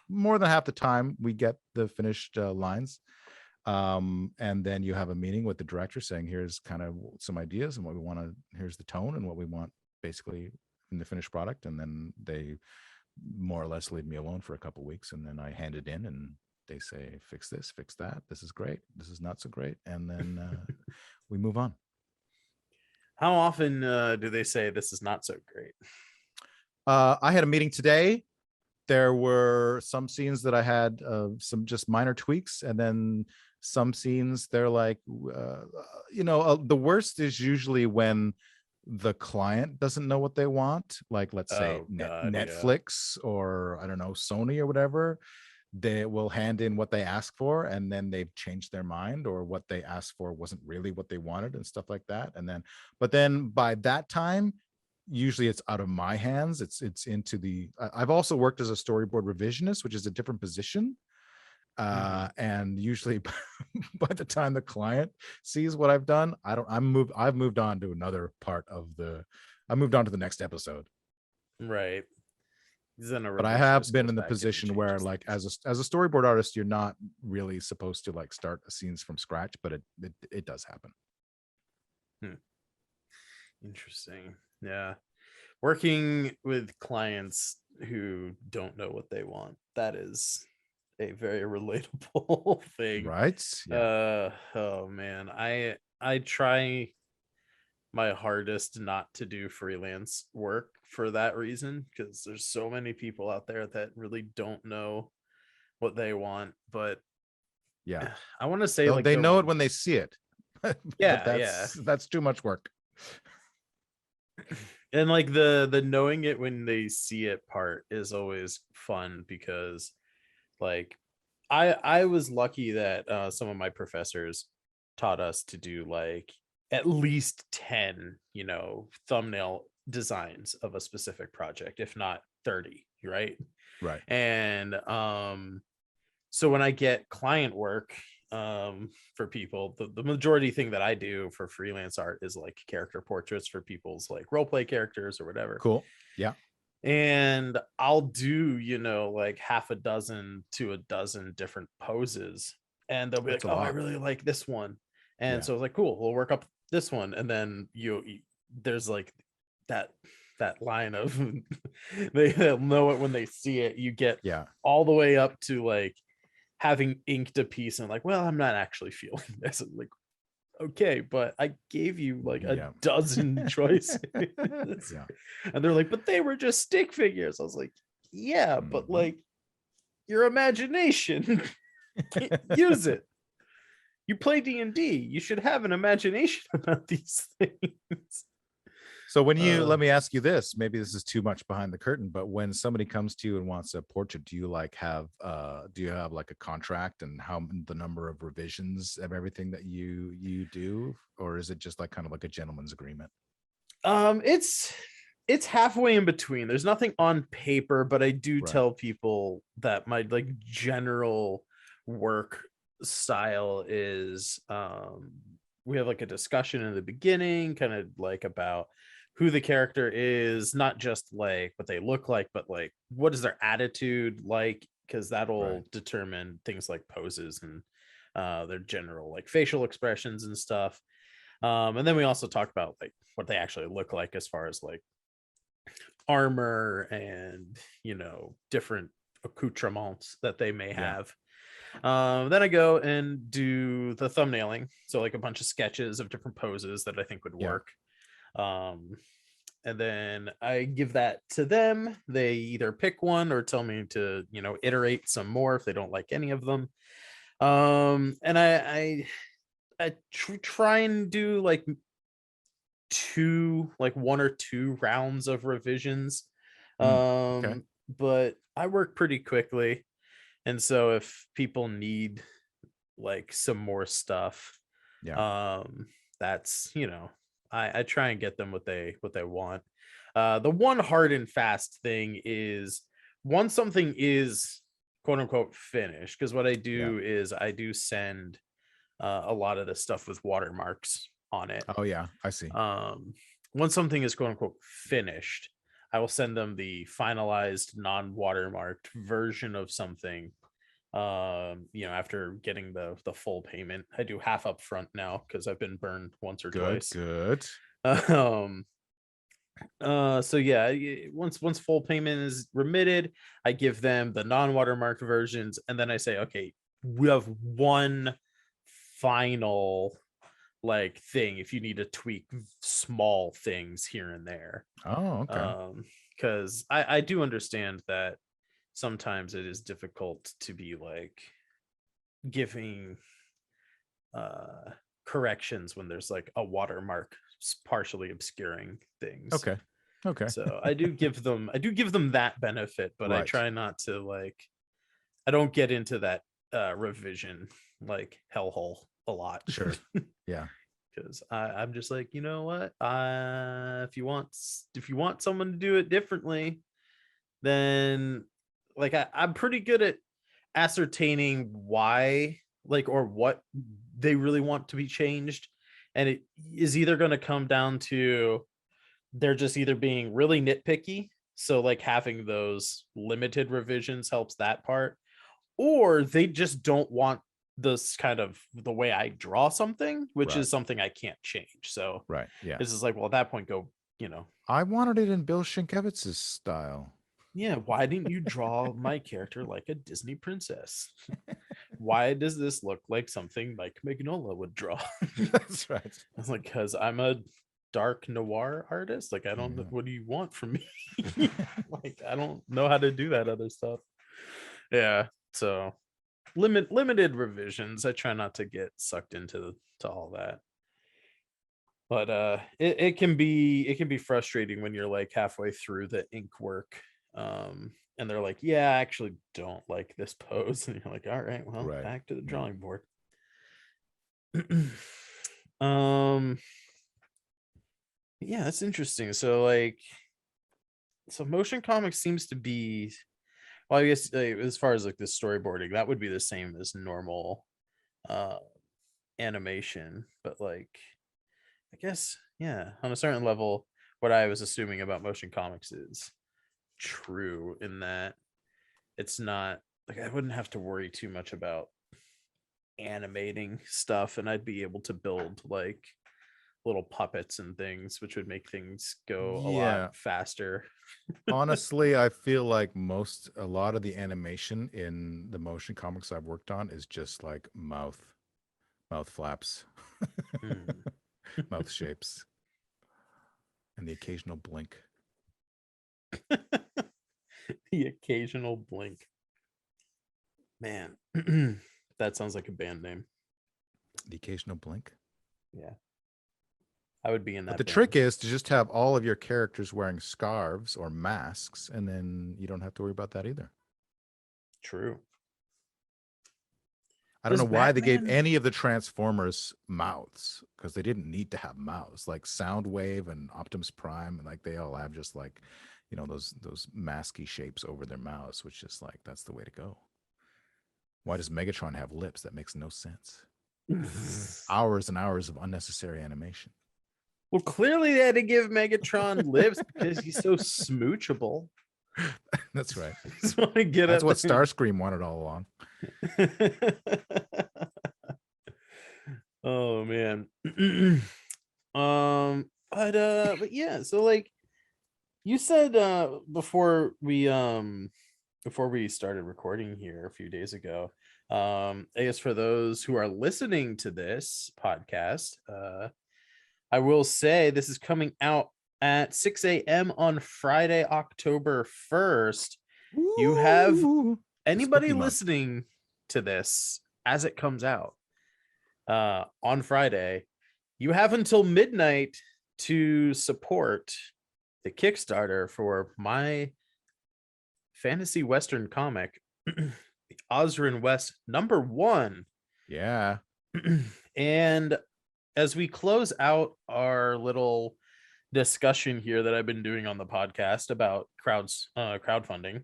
more than half the time we get the finished lines. And then you have a meeting with the director saying, here's kind of some ideas and what we want to, here's the tone and what we want basically in the finished product. And then they more or less leave me alone for a couple of weeks, and then I hand it in and they say, fix this, fix that, this is great, this is not so great, and then we move on. How often do they say this is not so great? I had a meeting today. There were some scenes that I had some just minor tweaks, and then some scenes they're like, the worst is usually when the client doesn't know what they want. Like, let's say Netflix or I don't know, Sony or whatever. They will hand in what they ask for, and then they've changed their mind, or what they asked for wasn't really what they wanted and stuff like that. But then by that time, usually it's out of my hands. It's into the, I've also worked as a storyboard revisionist, which is a different position. And usually by the time the client sees what I've done, I've moved on to another part of I moved on to the next episode. Right. But I have been in the position where, like, as a storyboard artist, you're not really supposed to like start scenes from scratch, but it does happen. Interesting. Yeah. Working with clients who don't know what they want, that is a very relatable thing. Right. Yeah. Oh man. I try my hardest not to do freelance work for that reason, because there's so many people out there that really don't know what they want. But yeah, I want to say they know it when they see it. Yeah, that's too much work. And like the knowing it when they see it part is always fun, because like I was lucky that some of my professors taught us to do like at least 10 thumbnail designs of a specific project, if not 30, right? And so when I get client work for people, the majority thing that I do for freelance art is like character portraits for people's like role play characters or whatever. Cool. Yeah. And I'll do like half a dozen to a dozen different poses, and they'll be like, oh, I really like this one. And so I was like, cool, we'll work up this one. And then there's like that line of they'll know it when they see it. You get all the way up to like having inked a piece and like, well, I'm not actually feeling this. I'm like, okay, but I gave you like a dozen choices. And they're like, but they were just stick figures. I was like, yeah, but like your imagination, use it. You play D&D, you should have an imagination about these things. So when you let me ask you this, maybe this is too much behind the curtain, but when somebody comes to you and wants a portrait, do you like have like a contract and how the number of revisions of everything that you do, or is it just like kind of like a gentleman's agreement? It's halfway in between. There's nothing on paper, but I do tell people that my like general work style is we have like a discussion in the beginning, kind of like about who the character is, not just like what they look like, but like what is their attitude like, because that'll determine things like poses and their general like facial expressions and stuff. And then we also talk about like what they actually look like as far as like armor and, you know, different accoutrements that they may have. Then I go and do the thumbnailing, so like a bunch of sketches of different poses that I think would work. And then I give that to them. They either pick one or tell me to, you know, iterate some more if they don't like any of them. And I try and do like one or two rounds of revisions. But I work pretty quickly. And so if people need like some more stuff, that's, you know, I try and get them what they want. The one hard and fast thing is once something is quote unquote finished, because what I do is I do send a lot of this stuff with watermarks on it. Oh yeah, I see. Once something is quote unquote finished, I will send them the finalized non-watermarked version of something. You know, after getting the full payment. I do half up front now because I've been burned once or twice. Good. So yeah, once full payment is remitted, I give them the non-watermarked versions, and then I say, okay, we have one final like thing if you need to tweak small things here and there. Because I do understand that sometimes it is difficult to be like giving corrections when there's like a watermark partially obscuring things. Okay. So I do give them that benefit, but I try not to like, I don't get into that revision like hellhole a lot. Sure. Yeah. Because I'm just like, you know what? If you want someone to do it differently, then like I'm pretty good at ascertaining why, like, or what they really want to be changed. And it is either going to come down to they're just either being really nitpicky, so like having those limited revisions helps that part, or they just don't want this kind of the way I draw something, which is something I can't change. So this is like, well, at that point, go, you know, I wanted it in Bill Sienkiewicz's style. Yeah, why didn't you draw my character like a Disney princess? Why does this look like something Mike Mignola would draw? That's right. I was like, because I'm a dark noir artist. Like, I don't know, what do you want from me? Like, I don't know how to do that other stuff. Yeah, so limited revisions. I try not to get sucked into all that. But it can be frustrating when you're like halfway through the ink work. And they're like, yeah, I actually don't like this pose. And you're like, all right, well, back to the drawing board. Yeah, that's interesting. So like, motion comics seems to be, well, I guess as far as like the storyboarding, that would be the same as normal animation, but like, I guess, yeah, on a certain level, what I was assuming about motion comics is true in that it's not like I wouldn't have to worry too much about animating stuff, and I'd be able to build like little puppets and things, which would make things go a lot faster. Honestly, I feel like a lot of the animation in the motion comics I've worked on is just like mouth flaps, mouth shapes, and the occasional blink. The occasional blink. Man, that sounds like a band name. The occasional blink. Yeah. I would be in that. But the trick is to just have all of your characters wearing scarves or masks, and then you don't have to worry about that either. True. I don't know why they gave any of the Transformers mouths, because they didn't need to have mouths. Like Soundwave and Optimus Prime, and like they all have just like, you know, those masky shapes over their mouths, which is like, that's the way to go. Why does Megatron have lips? That makes no sense. Hours and hours of unnecessary animation. Well, clearly they had to give Megatron lips because he's so smoochable. That's right. Just want to get That's what Starscream wanted all along. Oh man. But yeah, so like you said before we started recording here a few days ago, I guess for those who are listening to this podcast, I will say this is coming out at 6 a.m. on Friday, October 1st. Woo! You have anybody listening to this as it comes out on Friday, you have until midnight to support the Kickstarter for my fantasy Western comic, the Osrin West #1. Yeah. And as we close out our little discussion here that I've been doing on the podcast about crowdfunding,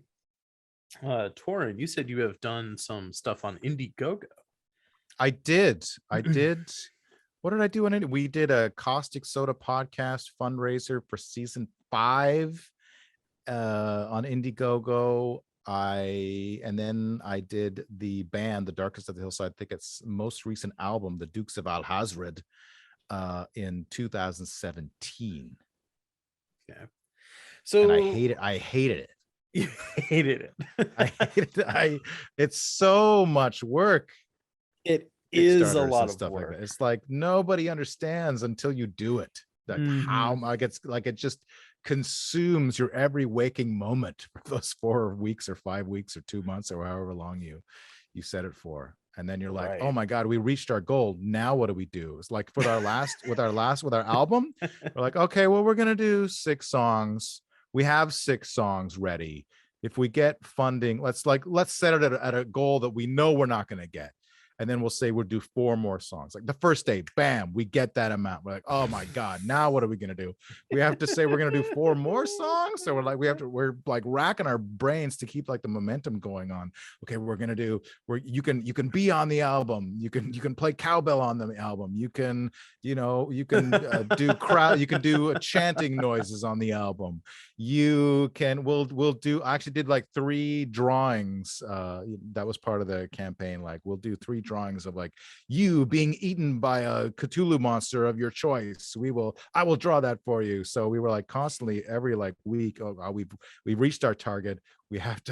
Toren, you said you have done some stuff on Indiegogo. I did. What did I do on it? We did a Caustic Soda podcast fundraiser for season 5 on Indiegogo. And then I did the band, The Darkest of the Hillside Thickets, most recent album, The Dukes of Al-Hazred, in 2017. Yeah. So and I hated it. You hated it. I hated it. It's so much work. It is a lot of stuff work. like that. It's like nobody understands until you do it. Like how like it's like it just consumes your every waking moment for those 4 weeks or 5 weeks or 2 months or however long you set it for. And then you're like, oh my God, we reached our goal. Now what do we do? It's like with our album, we're like, okay, well, we're gonna do 6 songs. We have 6 songs ready. If we get funding, let's set it at a goal that we know we're not gonna get. And then we'll say we'll do 4 more songs. Like the first day, bam, we get that amount. We're like, oh my God, now what are we gonna do? We have to say we're gonna do 4 more songs. So we're like racking our brains to keep like the momentum going on. Okay, you can be on the album. You can play cowbell on the album. You can do chanting noises on the album. We'll do. I actually did like 3 drawings. That was part of the campaign. Like we'll do 3 drawings of like you being eaten by a Cthulhu monster of your choice. I will draw that for you. So we were like constantly every like week, we've reached our target. We have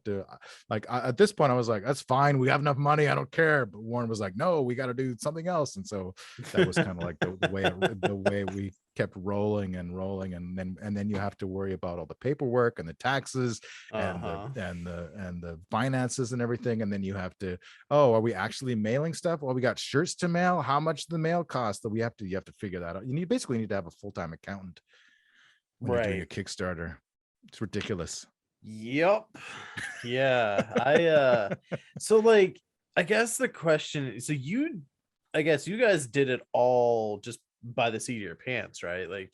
to like at this point I was like, that's fine, we have enough money, I don't care. But Warren was like, no, we got to do something else. And so that was kind of like the way we kept rolling, and then you have to worry about all the paperwork and the taxes and the finances and everything. And then you have to, are we actually mailing stuff? Well, we got shirts to mail. How much the mail cost? That you have to figure that out. You basically need to have a full-time accountant when you're doing a Kickstarter. It's ridiculous. Yep. Yeah. So like I guess the question, so I guess you guys did it all just by the seat of your pants, right? Like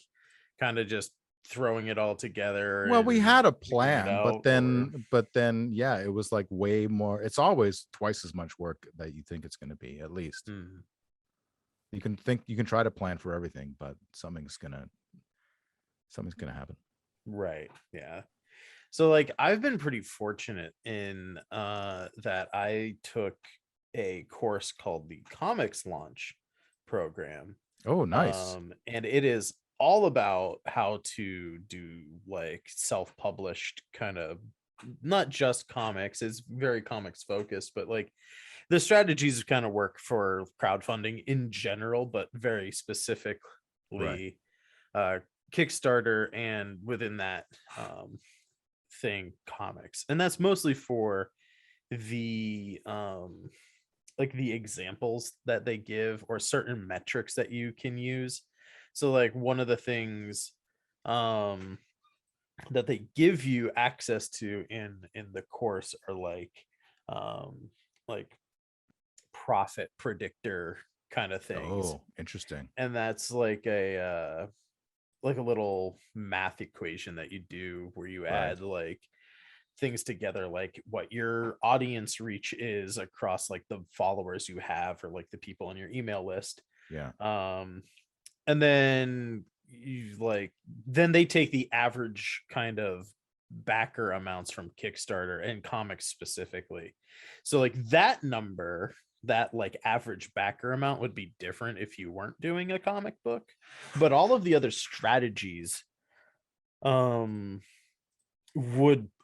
kind of just throwing it all together. Well, we had a plan, but then yeah, it was like way more. It's always twice as much work that you think it's going to be, at least. You can try to plan for everything, but something's gonna happen. Right. Yeah. So like I've been pretty fortunate in that I took a course called the Comics Launch program. Oh, nice. And it is all about how to do like self-published kind of, not just comics, it's very comics focused, but like the strategies kind of work for crowdfunding in general, but very specifically Kickstarter, and within that thing, comics. And that's mostly for the like the examples that they give or certain metrics that you can use. So like one of the things that they give you access to in the course are like profit predictor kind of things. Oh, interesting. And that's like a little math equation that you do where you add like things together, like what your audience reach is across like the followers you have or like the people on your email list. Yeah. And then then they take the average kind of backer amounts from Kickstarter and comics specifically. So like that number, that like average backer amount would be different if you weren't doing a comic book, but all of the other strategies would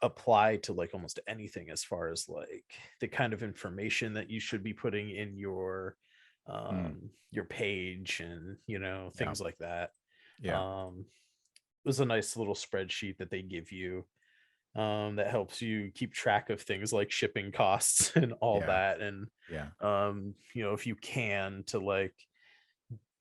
apply to like almost anything, as far as like the kind of information that you should be putting in your page and things like that. It was a nice little spreadsheet that they give you that helps you keep track of things like shipping costs and all that. And if you can, to like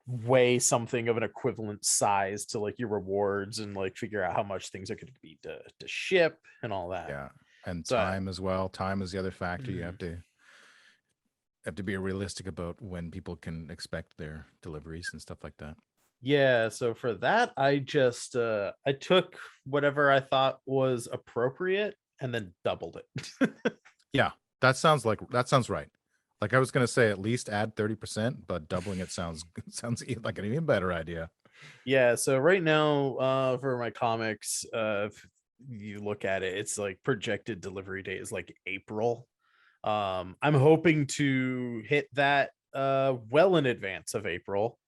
weigh something of an equivalent size to like your rewards and like figure out how much things are going to be to ship and all that. And time as well. Time is the other factor. You have to be realistic about when people can expect their deliveries and stuff like that. So for that, I just I took whatever I thought was appropriate and then doubled it. That sounds right. Like I was gonna say at least add 30%, but doubling it sounds like an even better idea. So right now, for my comics, if you look at it, it's like projected delivery date is like April. I'm hoping to hit that well in advance of April,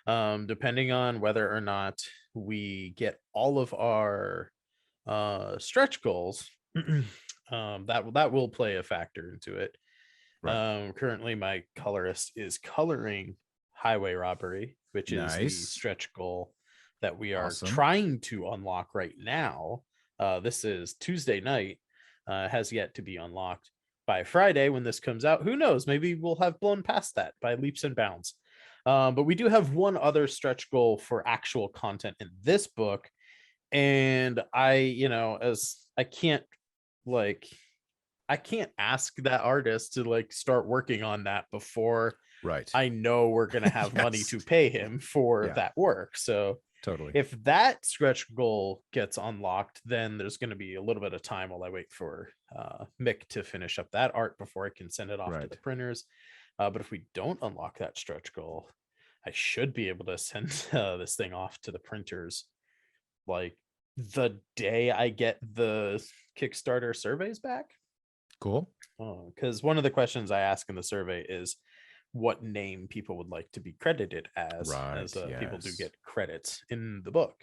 depending on whether or not we get all of our stretch goals. That will play a factor into it. Currently my colorist is coloring Highway Robbery, which is the stretch goal that we are trying to unlock right now. This is Tuesday night, has yet to be unlocked. By Friday when this comes out, who knows, maybe we'll have blown past that by leaps and bounds. But we do have one other stretch goal for actual content in this book, and as I can't ask that artist to like start working on that before I know we're gonna have money to pay him for that work. So totally, if that stretch goal gets unlocked, then there's going to be a little bit of time while I wait for Mick to finish up that art before I can send it off to the printers. But if we don't unlock that stretch goal, I should be able to send this thing off to the printers like the day I get the Kickstarter surveys back. Cool. Because one of the questions I ask in the survey is what name people would like to be credited as, people do get credits in the book.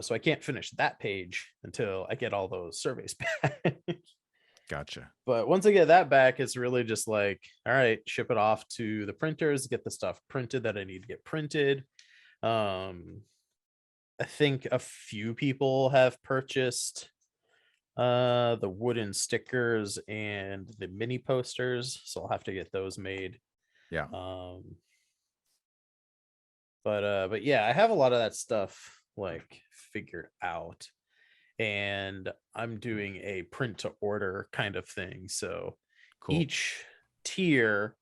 So I can't finish that page until I get all those surveys back. Gotcha. But once I get that back, it's really just like, all right, ship it off to the printers, get the stuff printed that I need to get printed. I think a few people have purchased the wooden stickers and the mini posters, so I'll have to get those made. But yeah, I have a lot of that stuff like figured out, and I'm doing a print to order kind of thing. So each tier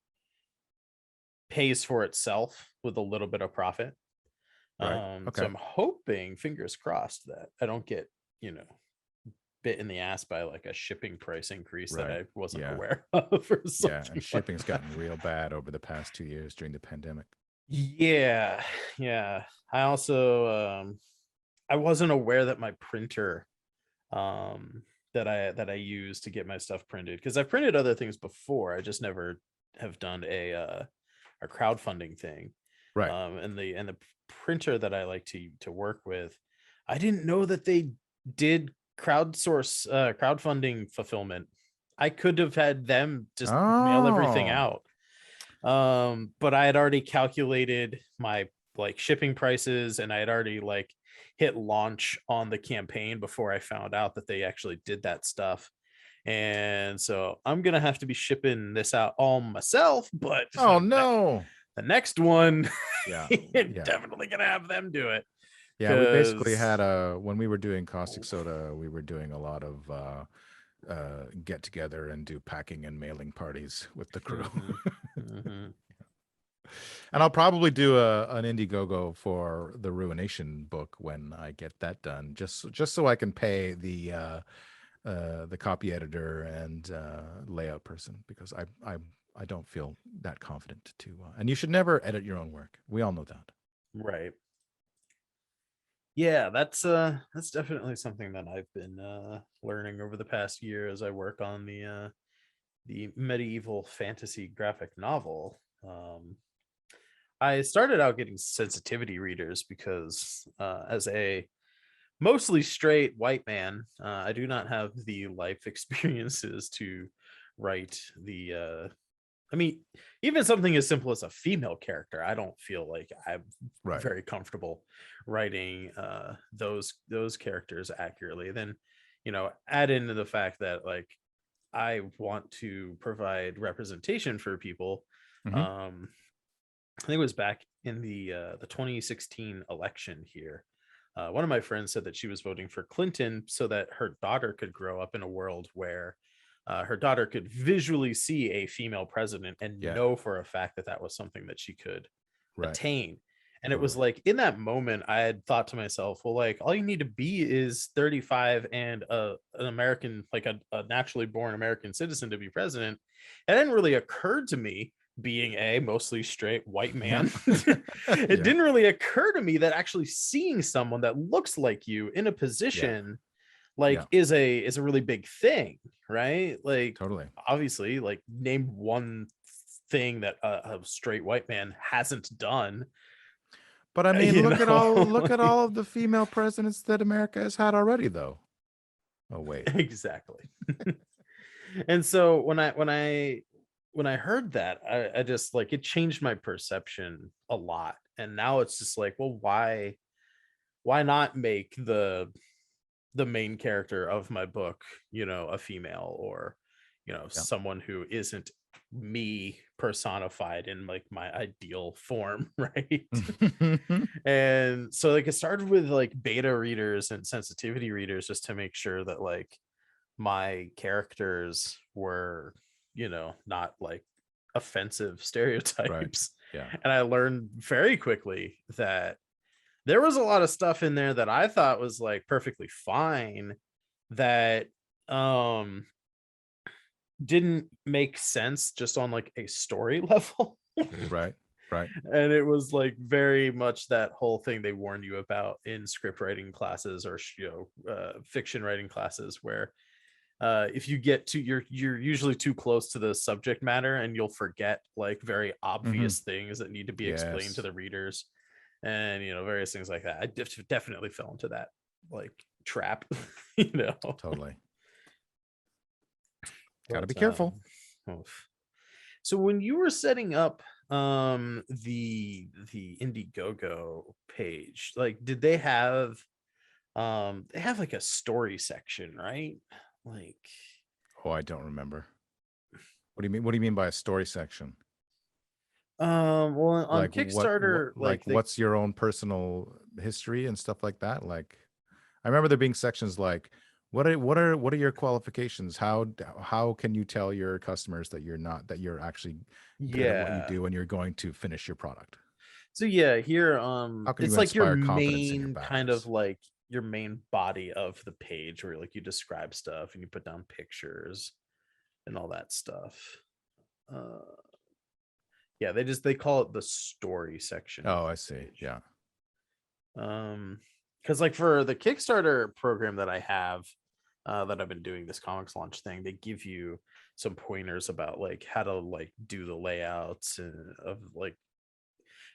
pays for itself with a little bit of profit. So I'm hoping, fingers crossed, that I don't get, bit in the ass by like a shipping price increase that I wasn't aware of. And shipping's gotten real bad over the past 2 years during the pandemic. I also I wasn't aware that my printer that I use to get my stuff printed, because I've printed other things before, I just never have done a crowdfunding thing. Right. And the printer that I like to work with, I didn't know that they did crowdfunding fulfillment. I could have had them just mail everything Oh. out. But I had already calculated my like shipping prices, and I had already like hit launch on the campaign before I found out that they actually did that stuff. And so I'm gonna have to be shipping this out all myself, but Oh no. the next one, Yeah. Yeah. definitely gonna have them do it. Yeah, we basically had when we were doing Caustic Soda, we were doing a lot of get together and do packing and mailing parties with the crew. And I'll probably do an Indiegogo for the Ruination book when I get that done, just so I can pay the copy editor and layout person, because I don't feel that confident to. And you should never edit your own work. We all know that. Right. Yeah, that's definitely something that I've been learning over the past year as I work on the medieval fantasy graphic novel. I started out getting sensitivity readers because as a mostly straight white man, I do not have the life experiences to write the I mean, even something as simple as a female character, I don't feel like I'm very comfortable writing those characters accurately. Then, add into the fact that like I want to provide representation for people. I think it was back in the 2016 election here. One of my friends said that she was voting for Clinton so that her daughter could grow up in a world where her daughter could visually see a female president and know for a fact that that was something that she could attain. And it was like, in that moment, I had thought to myself, well, like, all you need to be is 35 and an American, like a naturally born American citizen to be president. It didn't really occur to me, being a mostly straight white man. It didn't really occur to me that actually seeing someone that looks like you in a position is a really big thing, right? Like, obviously, like, name one thing that a straight white man hasn't done. But I mean, look at all of the female presidents that America has had already, though. Oh wait, exactly. And so when I heard that, I just like, it changed my perception a lot. And now it's just like, well, why not make the main character of my book, a female, or, someone who isn't me personified in like my ideal form, right? And so like it started with like beta readers and sensitivity readers, just to make sure that like my characters were, not like offensive stereotypes. And I learned very quickly that there was a lot of stuff in there that I thought was like perfectly fine that didn't make sense just on like a story level. Right. And it was like very much that whole thing they warn you about in script writing classes, or fiction writing classes, where if you get to you're usually too close to the subject matter, and you'll forget like very obvious things that need to be explained to the readers, and various things like that. I definitely fell into that like trap. Totally. Got to be careful. So when you were setting up the Indiegogo page, like, did they have like a story section, right? Like, oh, I don't remember. What do you mean by a story section? Well, on like Kickstarter, what's your own personal history and stuff like that? Like, I remember there being sections like, what are your qualifications? How can you tell your customers that you're actually good at what you do and you're going to finish your product? So here it's like your main kind of like your main body of the page, where like you describe stuff and you put down pictures and all that stuff. They call it the story section. Oh, I see. Yeah. Because like for the Kickstarter program that I have, that I've been doing this comics launch thing, they give you some pointers about like how to like do the layouts and of like,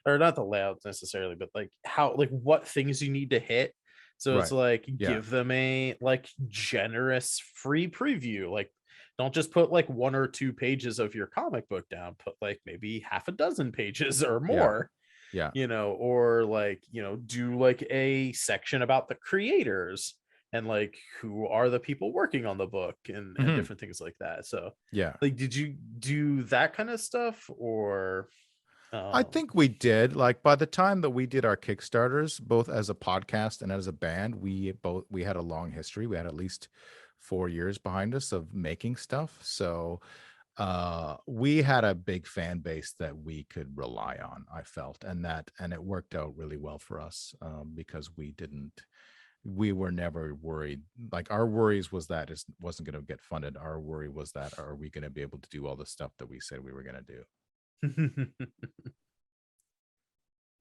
or not the layouts necessarily, but like how, like what things you need to hit. So it's Right. like Yeah. give them a like generous free preview. Like don't just put like 1 or 2 pages of your comic book down, put like maybe half a dozen pages or Yeah. more, Yeah. or like, do like a section about the creators and like who are the people working on the book and Mhm. different things like that. So Yeah. like, did you do that kind of stuff or I think we did. Like by the time that we did our Kickstarters, both as a podcast and as a band, we had a long history. We had at least 4 years behind us of making stuff. So we had a big fan base that we could rely on, I felt, and it worked out really well for us, because we were never worried. Like our worries was that it wasn't going to get funded. Our worry was that, are we going to be able to do all the stuff that we said we were going to do?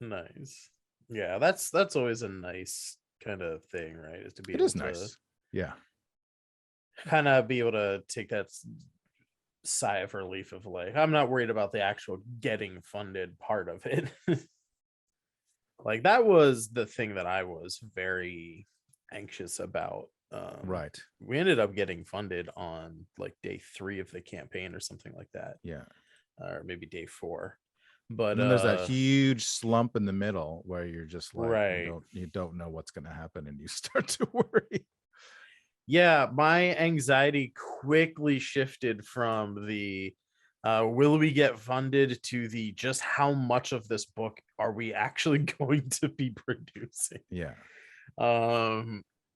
Nice. Yeah, that's always a nice kind of thing, right? Is to be It able is to nice. Yeah. kind of be able to take that sigh of relief of like, I'm not worried about the actual getting funded part of it. Like that was the thing that I was very anxious about. Right. We ended up getting funded on like day 3 of the campaign or something like that, Yeah. or maybe day 4. But And then there's that huge slump in the middle where you're just like, right. you don't know what's going to happen, and you start to worry. Yeah, my anxiety quickly shifted from the will we get funded to the just how much of this book are we actually going to be producing. Yeah.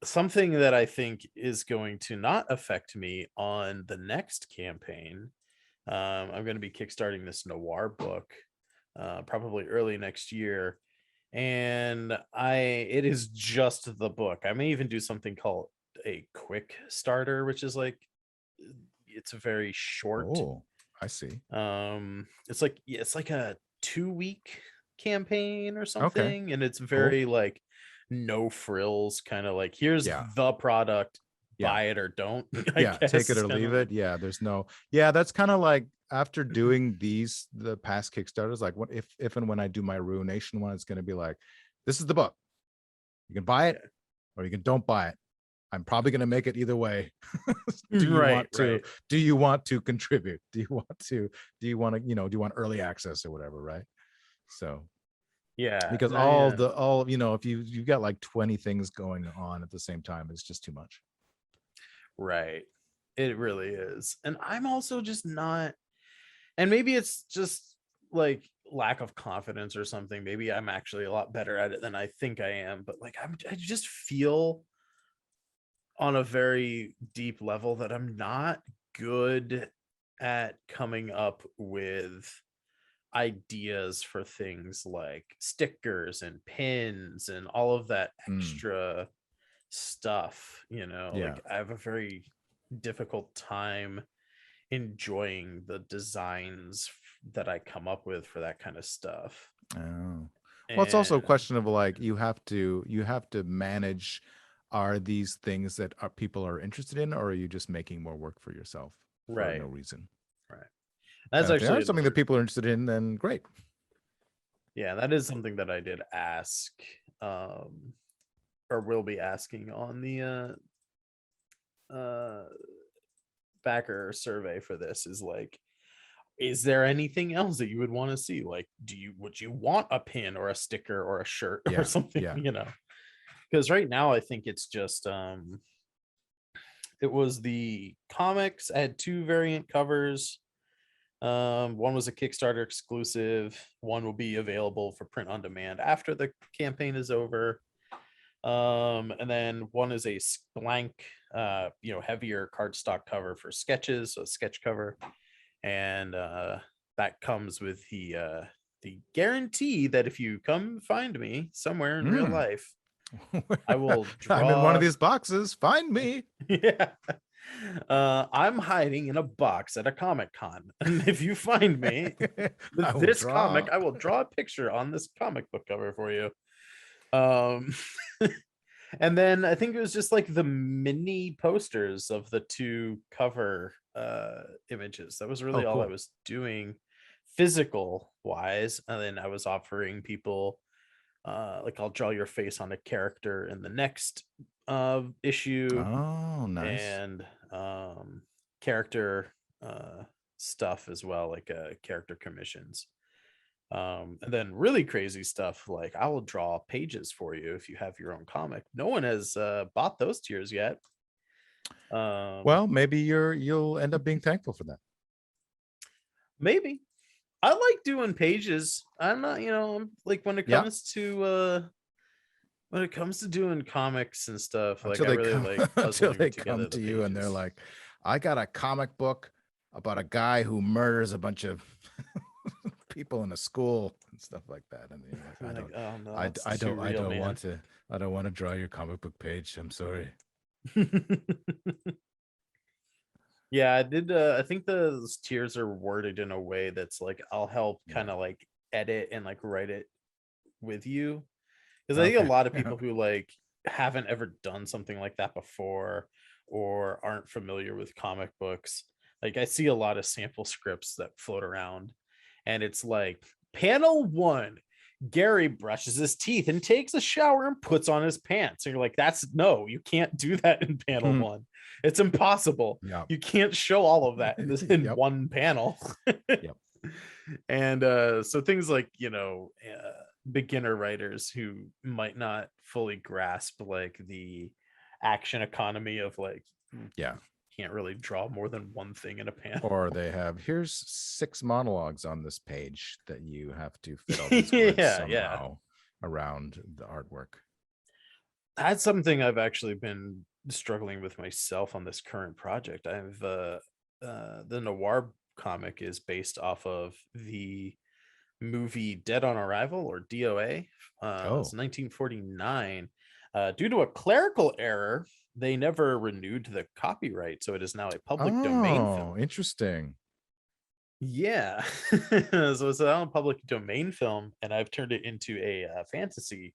Something that I think is going to not affect me on the next campaign. I'm going to be kickstarting this noir book probably early next year, and it is just the book. I may even do something called a quick starter, which is like, it's very short. Oh, I see. It's like, yeah, it's like a 2-week campaign or Okay. something, and it's Cool. very like no frills, kind of like, here's Yeah. the product, Yeah. buy it or don't. I Yeah. guess Take it is or kinda leave like, it. Yeah. Yeah. That's kind of like after doing the past Kickstarters, like what if and when I do my Ruination one, it's going to be like, this is the book. You can buy it yeah. or you can don't buy it. I'm probably going to make it either way. Do you Right, want to right. do you want to contribute? Do you want to, do you want early access or whatever, right? So Yeah, because no, yeah. if you got like 20 things going on at the same time, it's just too much. Right. It really is. And I'm also just not, and maybe it's just like lack of confidence or something. Maybe I'm actually a lot better at it than I think I am, but like I just feel on a very deep level that I'm not good at coming up with ideas for things like stickers and pins and all of that Mm, extra stuff. yeah. Like I have a very difficult time enjoying the designs that I come up with for that kind of stuff. Oh. Well, it's also a And question of like you have to manage, are these things that people are interested in, or are you just making more work for yourself for no right, reason? right. That's And if they are actually something that another, people are interested in, then great. yeah, that is something that I did ask, or will be asking on the uh backer survey for this, is like, is there anything else that you would want to see? Like, would you want a pin or a sticker or a shirt or Yeah. something, Yeah. because right now I think it's just it was the comics. I had 2 variant covers. One was a Kickstarter exclusive, one will be available for print on demand after the campaign is over. And then one is a blank heavier cardstock cover for sketches, so a sketch cover. And that comes with the guarantee that if you come find me somewhere in real Mm. life, I will I'm in one of draw. these boxes. Find me. Yeah. I'm hiding in a box at a Comic Con. And if you find me I with will this comic, draw. I will draw a picture on this comic book cover for you. Um And then I think it was just like the mini posters of the two cover images. That was really all I Cool. was doing physical wise. And then I was offering people like, I'll draw your face on a character in the next issue, Oh, nice. and character stuff as well, like character commissions. And then really crazy stuff like, I will draw pages for you if you have your own comic. No one has bought those tiers yet. Well, maybe you'll end up being thankful for that. Maybe. I like doing pages. I'm not, I'm like, when it comes to doing comics and stuff, like, I really like until puzzling they together come to the you and they're pages. like, I got a comic book about a guy who murders a bunch of people in a school and stuff like that. And you're like, I'm like, oh no, I it's too real, man. I don't want to draw your comic book page. I'm sorry. Yeah, I did. I think those tiers are worded in a way that's like, I'll help kind of like edit and like write it with you, because I think a lot of people who like haven't ever done something like that before or aren't familiar with comic books, like, I see a lot of sample scripts that float around, and it's like, panel 1, Gary brushes his teeth and takes a shower and puts on his pants, and you're like, no, you can't do that in panel 1. It's impossible. Yeah. You can't show all of that in Yep. one panel. Yep. And so things like, beginner writers who might not fully grasp like the action economy of like, can't really draw more than one thing in a panel. Or they have, here's 6 monologues on this page that you have to fit all these words somehow around the artwork. That's something I've actually been struggling with myself on this current project. I've the Noir comic is based off of the movie Dead on Arrival, or DOA. It's 1949. Due to a clerical error, they never renewed the copyright, so it is now a public domain film. Interesting. Yeah. So it's a public domain film, and I've turned it into a fantasy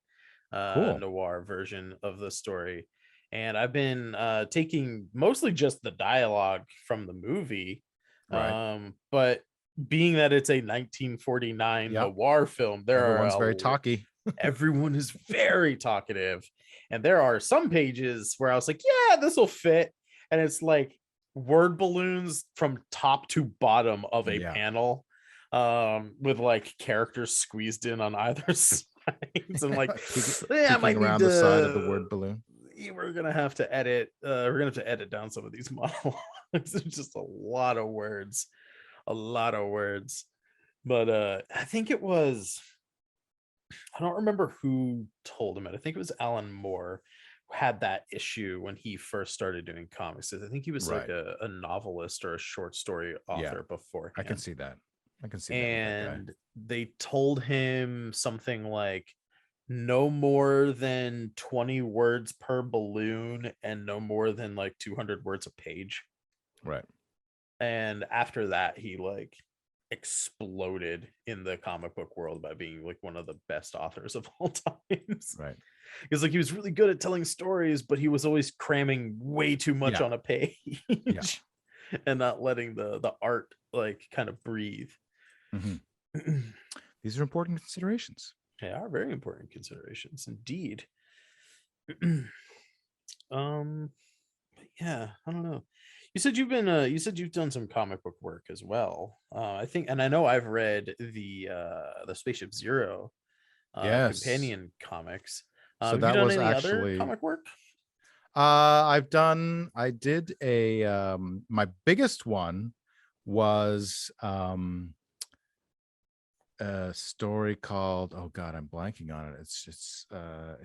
noir version of the story. And I've been taking mostly just the dialogue from the movie, but being that it's a 1949 noir film, everyone's very talky. Everyone is very talkative, and there are some pages where I was like, yeah, this will fit, and it's like word balloons from top to bottom of a panel, with like characters squeezed in on either sides, and like, I might need the side of the word balloon. We're gonna have to edit. We're gonna have to edit down some of these monologues. There's just a lot of words. But I think it was, I don't remember who told him it. I think it was Alan Moore who had that issue when he first started doing comics. I think he was like a novelist or a short story author before. I can see that. And they told him something like, no more than 20 words per balloon and no more than like 200 words a page. Right. And after that, he like exploded in the comic book world by being like one of the best authors of all times. Right. Because like, he was really good at telling stories, but he was always cramming way too much on a page and not letting the art like kind of breathe. These are important considerations. They are very important considerations indeed. Yeah, I don't know. You said you've done some comic book work as well. I think, and I know I've read the Spaceship Zero companion comics. So that was actually other comic work? I did a my biggest one was a story called, oh god, I'm blanking on it. It's just on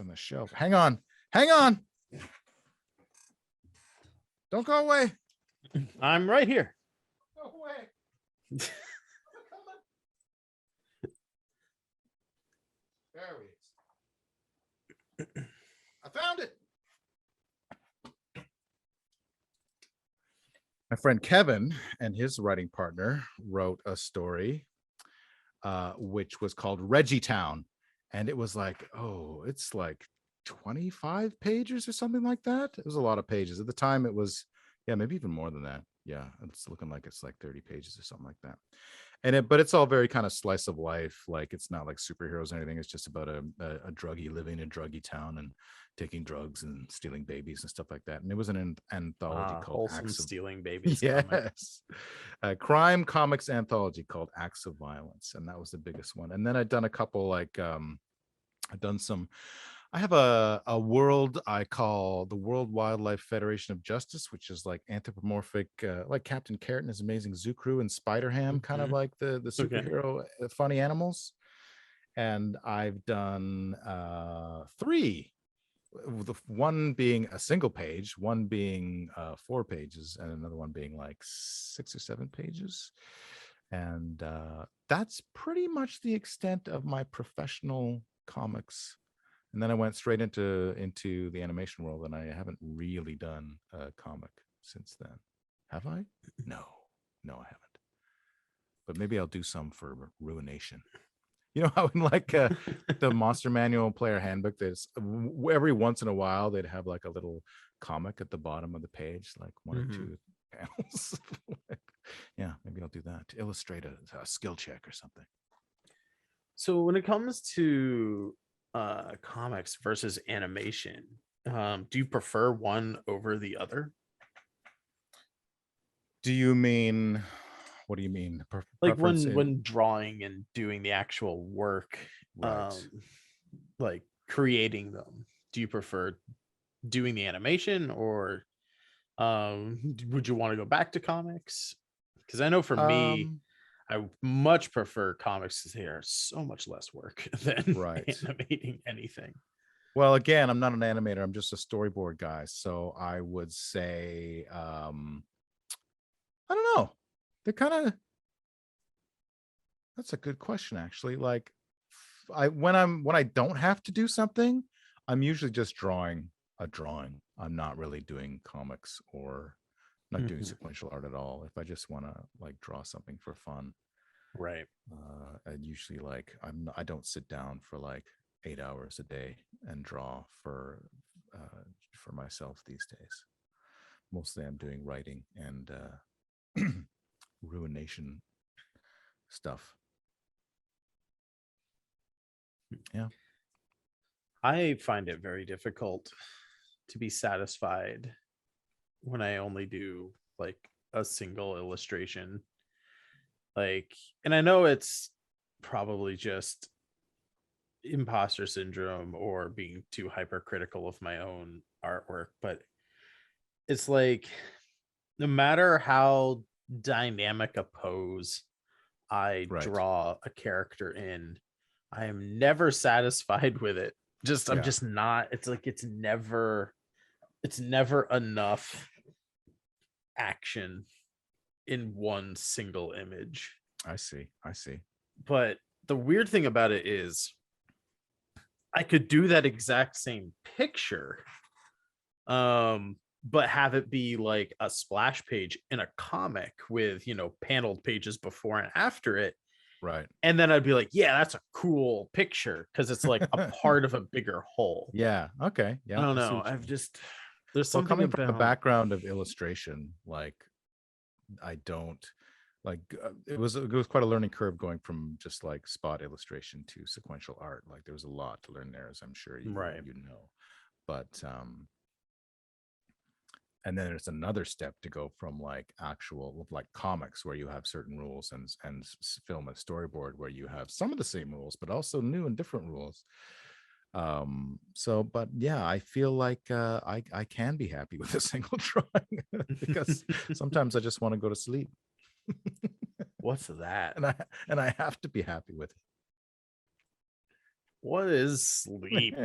the shelf. Hang on. Don't go away. I'm right here. Go away. There he is. I found it. My friend Kevin and his writing partner wrote a story which was called Reggie Town. And it was like, oh, it's like 25 pages or something like that. It was a lot of pages at the time. It was, yeah, maybe even more than that. Yeah, it's looking like it's like 30 pages or something like that. But it's all very kind of slice of life. Like, it's not like superheroes or anything. It's just about a druggie living in a druggie town and taking drugs and stealing babies and stuff like that. And it was an anthology called wholesome Acts of stealing babies. yes, a crime comics anthology called Acts of Violence, and that was the biggest one. And then I'd done a couple like I've done some. I have a world I call the World Wildlife Federation of Justice, which is like anthropomorphic, like Captain Carrot and his amazing zoo crew and Spider Ham, kind of like the superhero funny animals. And I've done 3, the one being a single page, one being 4 pages, and another one being like 6 or 7 pages. And that's pretty much the extent of my professional comics. And then I went straight into the animation world, and I haven't really done a comic since then. Have I? No, I haven't. But maybe I'll do some for Ruination. You know how in like the Monster Manual Player Handbook, there's every once in a while they'd have like a little comic at the bottom of the page, like 1 or 2 panels. Yeah, maybe I'll do that to illustrate a skill check or something. So when it comes to comics versus animation, do you prefer one over the other? Do you mean, what do you mean? Like when drawing and doing the actual work, right. like creating them, do you prefer doing the animation, or would you want to go back to comics? Because I know for me, I much prefer comics because they are so much less work than animating anything. Well, again, I'm not an animator. I'm just a storyboard guy. So I would say, I don't know. They're kind of, that's a good question, actually. Like, when I don't have to do something, I'm usually just drawing a drawing. I'm not really doing comics or not doing sequential art at all. If I just want to like draw something for fun, right? I usually like I don't sit down for like 8 hours a day and draw for myself these days. Mostly I'm doing writing and Ruination stuff. Yeah, I find it very difficult to be satisfied when I only do like a single illustration. Like, and I know it's probably just imposter syndrome or being too hypercritical of my own artwork, but it's like no matter how dynamic a pose I draw a character in, I am never satisfied with it. I'm just not. It's like it's never enough action in one single image. I see. But the weird thing about it is I could do that exact same picture, but have it be like a splash page in a comic with, paneled pages before and after it. Right. And then I'd be like, yeah, that's a cool picture because it's like a part of a bigger whole. Yeah. Okay. Yeah. I don't know. There's something coming about from the background of illustration, like I don't like it was quite a learning curve going from just like spot illustration to sequential art. Like there was a lot to learn there, as I'm sure you know. But and then there's another step to go from like actual like comics where you have certain rules and film a storyboard where you have some of the same rules but also new and different rules. But yeah, I feel like I can be happy with a single drawing because sometimes I just want to go to sleep. What's that? And I have to be happy with it. What is sleep?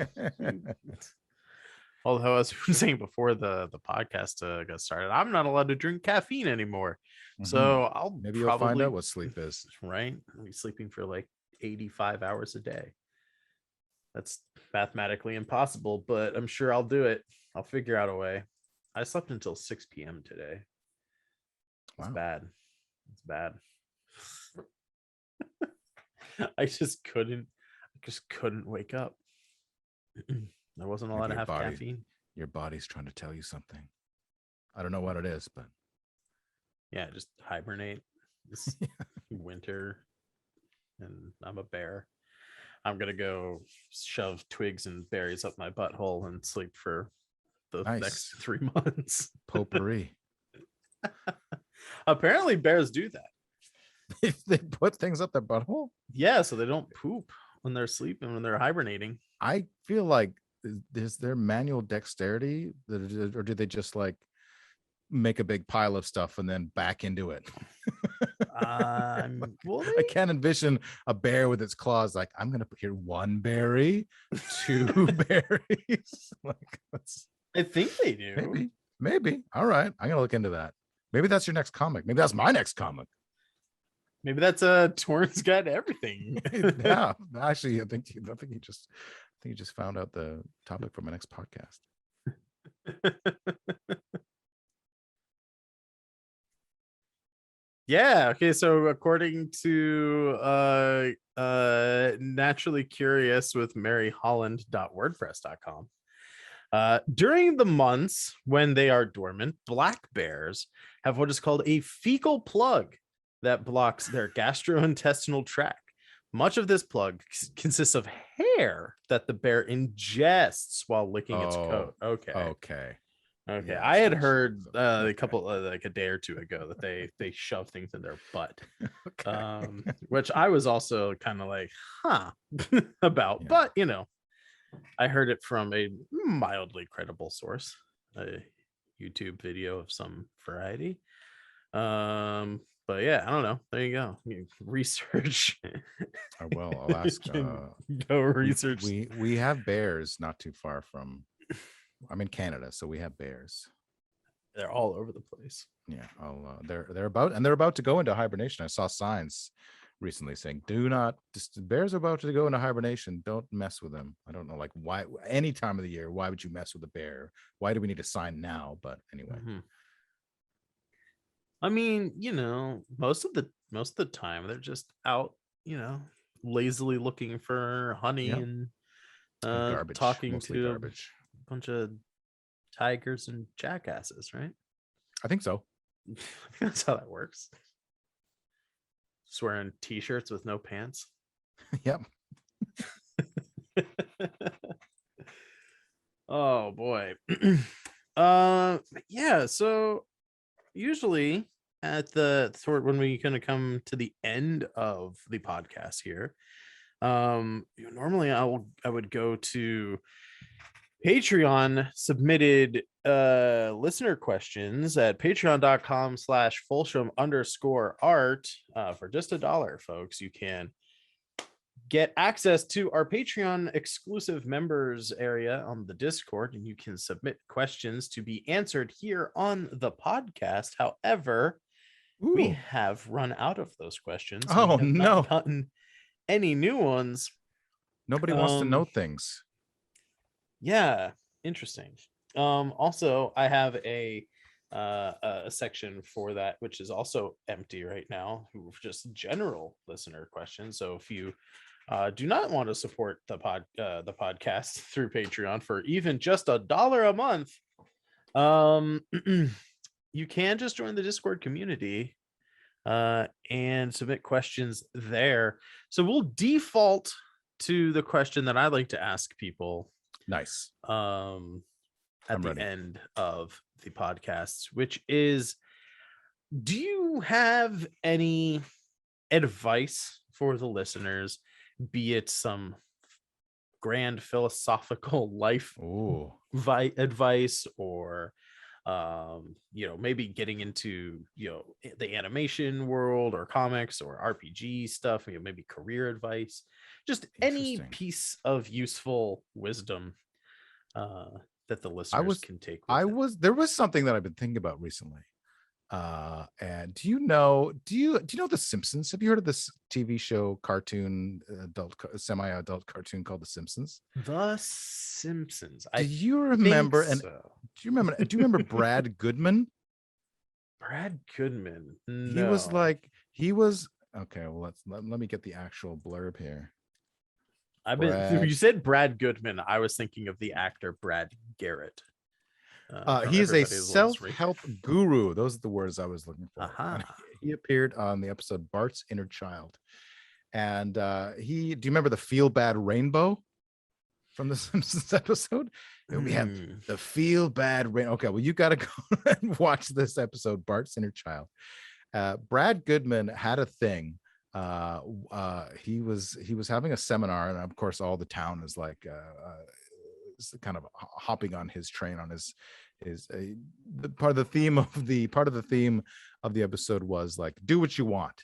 Although, as we were saying before the podcast got started, I'm not allowed to drink caffeine anymore. So maybe you'll find out what sleep is. Right? I'll be sleeping for like 85 hours a day. That's mathematically impossible, but I'm sure I'll do it. I'll figure out a way. I slept until 6 p.m. today. It's bad. It's bad. I just couldn't wake up. I wasn't allowed Maybe to have caffeine. Your body's trying to tell you something. I don't know what it is, but Yeah, just hibernate. It's winter, and I'm a bear. I'm gonna go shove twigs and berries up my butthole and sleep for the next 3 months. Potpourri. Apparently, bears do that. They put things up their butthole. Yeah, so they don't poop when they're sleeping, when they're hibernating. I feel like is there manual dexterity, or do they just like make a big pile of stuff and then back into it? Well, I can't envision a bear with its claws like, I'm gonna put here 1 berry, 2 berries. Like, I think they do. Maybe. All right, I'm gonna look into that. Maybe that's your next comic. Maybe that's my next comic. Maybe that's a Toren's Guide to Everything. Yeah, actually, I think he just found out the topic for my next podcast. Yeah. Okay. So according to Naturally Curious with maryholland.wordpress.com, during the months when they are dormant, black bears have what is called a fecal plug that blocks their gastrointestinal tract. Much of this plug consists of hair that the bear ingests while licking its coat. Okay. Yes, I had heard a couple like a day or two ago that they shove things in their butt. Which I was also kind of like, about. Yeah. But I heard it from a mildly credible source, a YouTube video of some variety. But yeah, I don't know. There you go. You research. Well, I'll ask. Go research. We have bears not too far from. I'm in Canada, so we have bears. They're all over the place. Yeah, they're about to go into hibernation. I saw signs recently saying, "Do not. The bears are about to go into hibernation. Don't mess with them." I don't know, like why. Any time of the year, why would you mess with a bear? Why do we need a sign now? But anyway. Mm-hmm. I mean, most of the time they're just out, lazily looking for honey and garbage, talking mostly to garbage. A bunch of tigers and jackasses, right? I think so. I think that's how that works. Just wearing t-shirts with no pants. Yep. Oh boy. Yeah, so usually at the sort when we kind of come to the end of the podcast here, normally I would go to Patreon submitted listener questions at patreon.com/Fulsham_art. For just $1, folks, you can get access to our Patreon exclusive members area on the Discord, and you can submit questions to be answered here on the podcast. However, we have run out of those questions. Oh, no. Gotten any new ones. Nobody wants to know things. Yeah, interesting. Also, I have a section for that, which is also empty right now, just general listener questions. So if you do not want to support the podcast through Patreon for even just $1 a month, you can just join the Discord community and submit questions there. So we'll default to the question that I like to ask people. Nice. At the end of the podcast, which is, do you have any advice for the listeners, be it some grand philosophical life advice, or maybe getting into the animation world or comics or RPG stuff, maybe career advice, just any piece of useful wisdom that the listeners can take with there was something that I've been thinking about recently. And do you know the Simpsons? Have you heard of this TV show cartoon, semi-adult cartoon called The Simpsons? The Simpsons. Do you remember? And do you remember Brad Goodman? Brad Goodman. No. He was okay. Well, let me get the actual blurb here. You Brad. said Brad Goodman. I was thinking of the actor Brad Garrett from He is a Everybody Loves Raymond. self-help guru. Those are the words I was looking for. And Aha. he appeared on the episode Bart's Inner Child. And do you remember the Feel Bad Rainbow from the Simpsons episode? We have the Feel Bad Rainbow. Okay, well, you got to go and watch this episode, Bart's Inner Child. Brad Goodman had a thing. He was having a seminar, and of course, all the town is like kind of hopping on his train, on his the part of the theme of the episode was like, do what you want.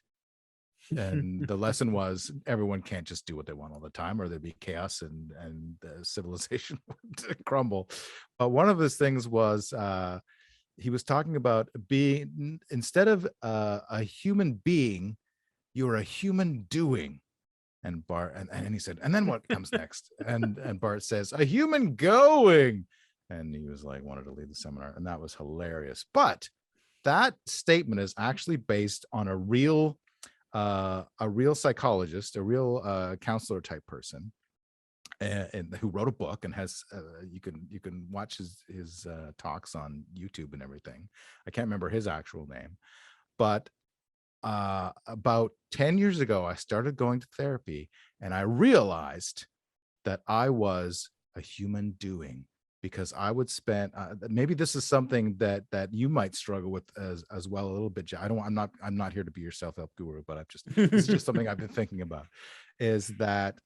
And the lesson was everyone can't just do what they want all the time, or there'd be chaos and civilization would crumble. But one of his things was he was talking about being, instead of a human being, you're a human doing. And Bart and he said, and then what comes next? And Bart says, a human going. And he was like, wanted to lead the seminar, and that was hilarious. But that statement is actually based on a real psychologist, a real counselor type person, and who wrote a book and has you can watch his talks on YouTube and everything. I can't remember his actual name, but about 10 years ago, I started going to therapy, and I realized that I was a human doing, because I would spend maybe this is something that you might struggle with as well a little bit. I'm not here to be your self-help guru, but this is just something I've been thinking about, is that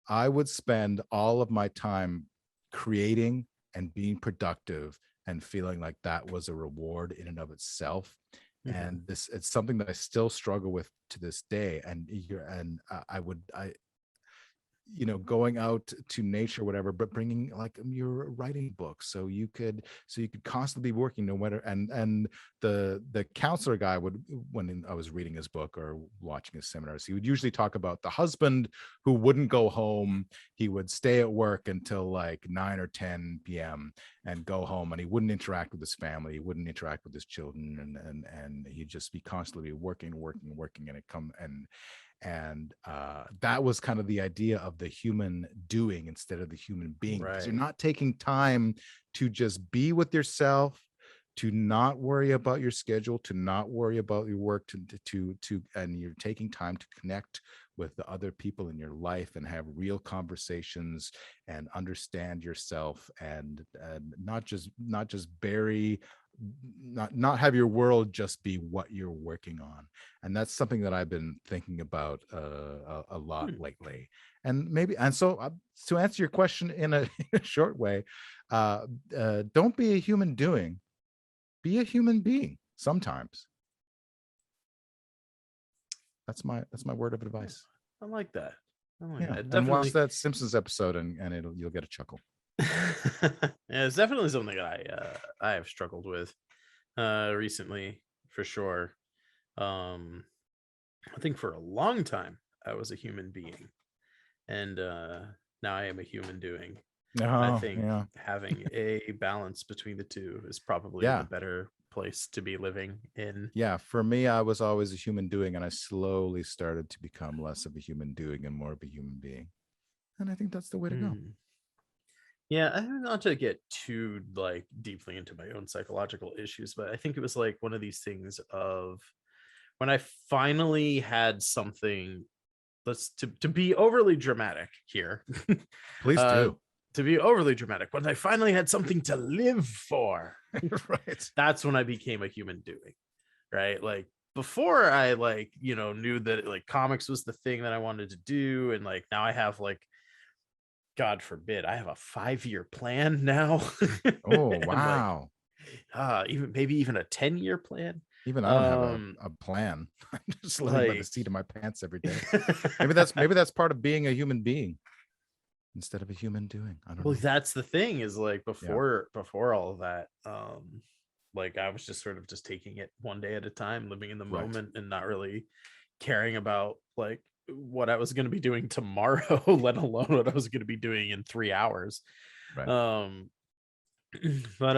I would spend all of my time creating and being productive and feeling like that was a reward in and of itself. Mm-hmm. And it's something that I still struggle with to this day. And going out to nature, whatever, but bringing like your writing book, so you could constantly be working, no matter. And the counselor guy would, when I was reading his book or watching his seminars, he would usually talk about the husband who wouldn't go home. He would stay at work until like 9 or 10 p.m. and go home, and he wouldn't interact with his family, he wouldn't interact with his children, and he'd just be constantly working, and that was kind of the idea of the human doing instead of the human being, because you're not taking time to just be with yourself, to not worry about your schedule, to not worry about your work, and you're taking time to connect with the other people in your life and have real conversations and understand yourself, and not just not have your world just be what you're working on. And that's something that I've been thinking about a lot lately. And so to answer your question in a short way, don't be a human doing, be a human being sometimes. That's my word of advice. I like that. And watch that Simpsons episode, and you'll get a chuckle. Yeah, it's definitely something I have struggled with recently, for sure. I think for a long time I was a human being, and now I am a human doing. I think having a balance between the two is probably the better place to be living in. Yeah, for me, I was always a human doing, and I slowly started to become less of a human doing and more of a human being. And I think that's the way to go. Yeah, I don't not to get too like deeply into my own psychological issues, but I think it was like one of these things of when I finally had something, to be overly dramatic here. Please do. To be overly dramatic, when I finally had something to live for, right? That's when I became a human doing, right? Like before I knew that like comics was the thing that I wanted to do, and like now I have like, God forbid, I have a 5-year plan now. Oh wow. Like, even a 10-year plan. Even I don't have a plan. I'm just living by the seat of my pants every day. maybe that's part of being a human being instead of a human doing. I don't know. That's the thing, is like before all of that, like I was just sort of just taking it one day at a time, living in the moment, and not really caring about like what I was going to be doing tomorrow, let alone what I was going to be doing in 3 hours. Right. But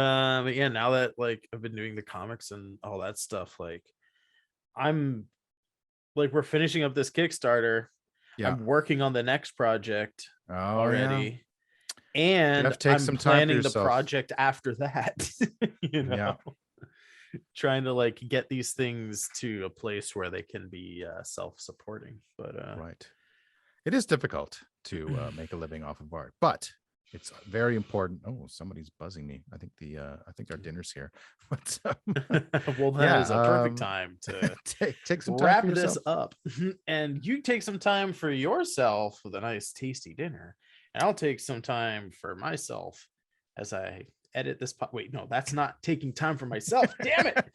yeah, now that like I've been doing the comics and all that stuff, like I'm like, we're finishing up this Kickstarter. Yeah. I'm working on the next project already. And Jeff, take I'm some time for planning the yourself. project after that. Yeah. Trying to like get these things to a place where they can be self-supporting. But Right. It is difficult to make a living off of art, but it's very important. Oh, somebody's buzzing me. I think our dinner's here. But well, that is a perfect time to take some time wrap for this yourself. up. And you take some time for yourself with a nice tasty dinner, and I'll take some time for myself as I edit this wait, no, that's not taking time for myself. Damn it.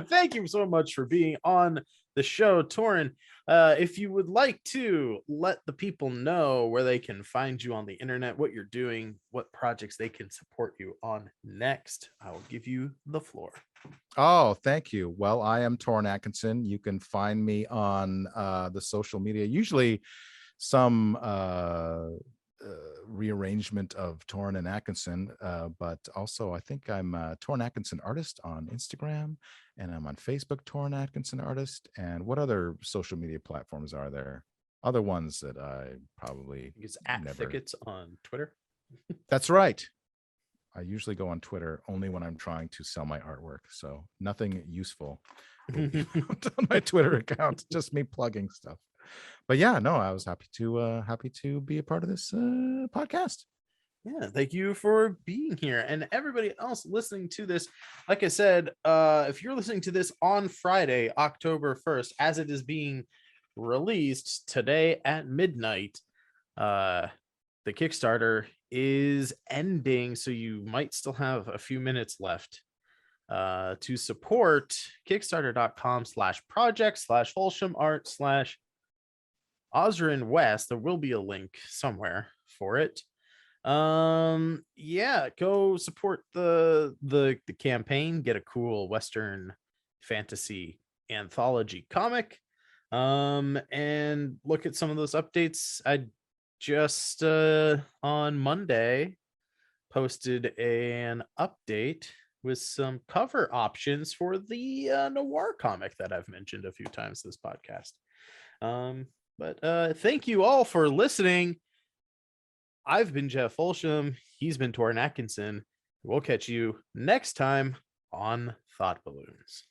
Thank you so much for being on the show, Toren. If you would like to let the people know where they can find you on the internet, what you're doing, what projects they can support you on next, I will give you the floor. Oh, thank you. Well, I am Toren Atkinson. You can find me on the social media, usually some rearrangement of Toren and Atkinson, but also I think I'm a Toren Atkinson artist on Instagram, and I'm on Facebook, Toren Atkinson artist. And what other social media platforms are there? Other ones that I probably It's at never. Thickets on Twitter. That's right. I usually go on Twitter only when I'm trying to sell my artwork, so nothing useful will be on my Twitter account. Just me plugging stuff. But yeah, no, I was happy to be a part of this podcast. Yeah, thank you for being here, and everybody else listening to this. Like I said, if you're listening to this on Friday, October 1st, as it is being released today at midnight, the Kickstarter is ending, so you might still have a few minutes left to support kickstarter.com/project/Folsham/art/Osrin West. There will be a link somewhere for it. Yeah, go support the campaign, get a cool Western fantasy anthology comic, and look at some of those updates. I just on Monday posted an update with some cover options for the Noir comic that I've mentioned a few times this podcast. But thank you all for listening. I've been Jeff Folsham. He's been Toren Atkinson. We'll catch you next time on Thought Balloons.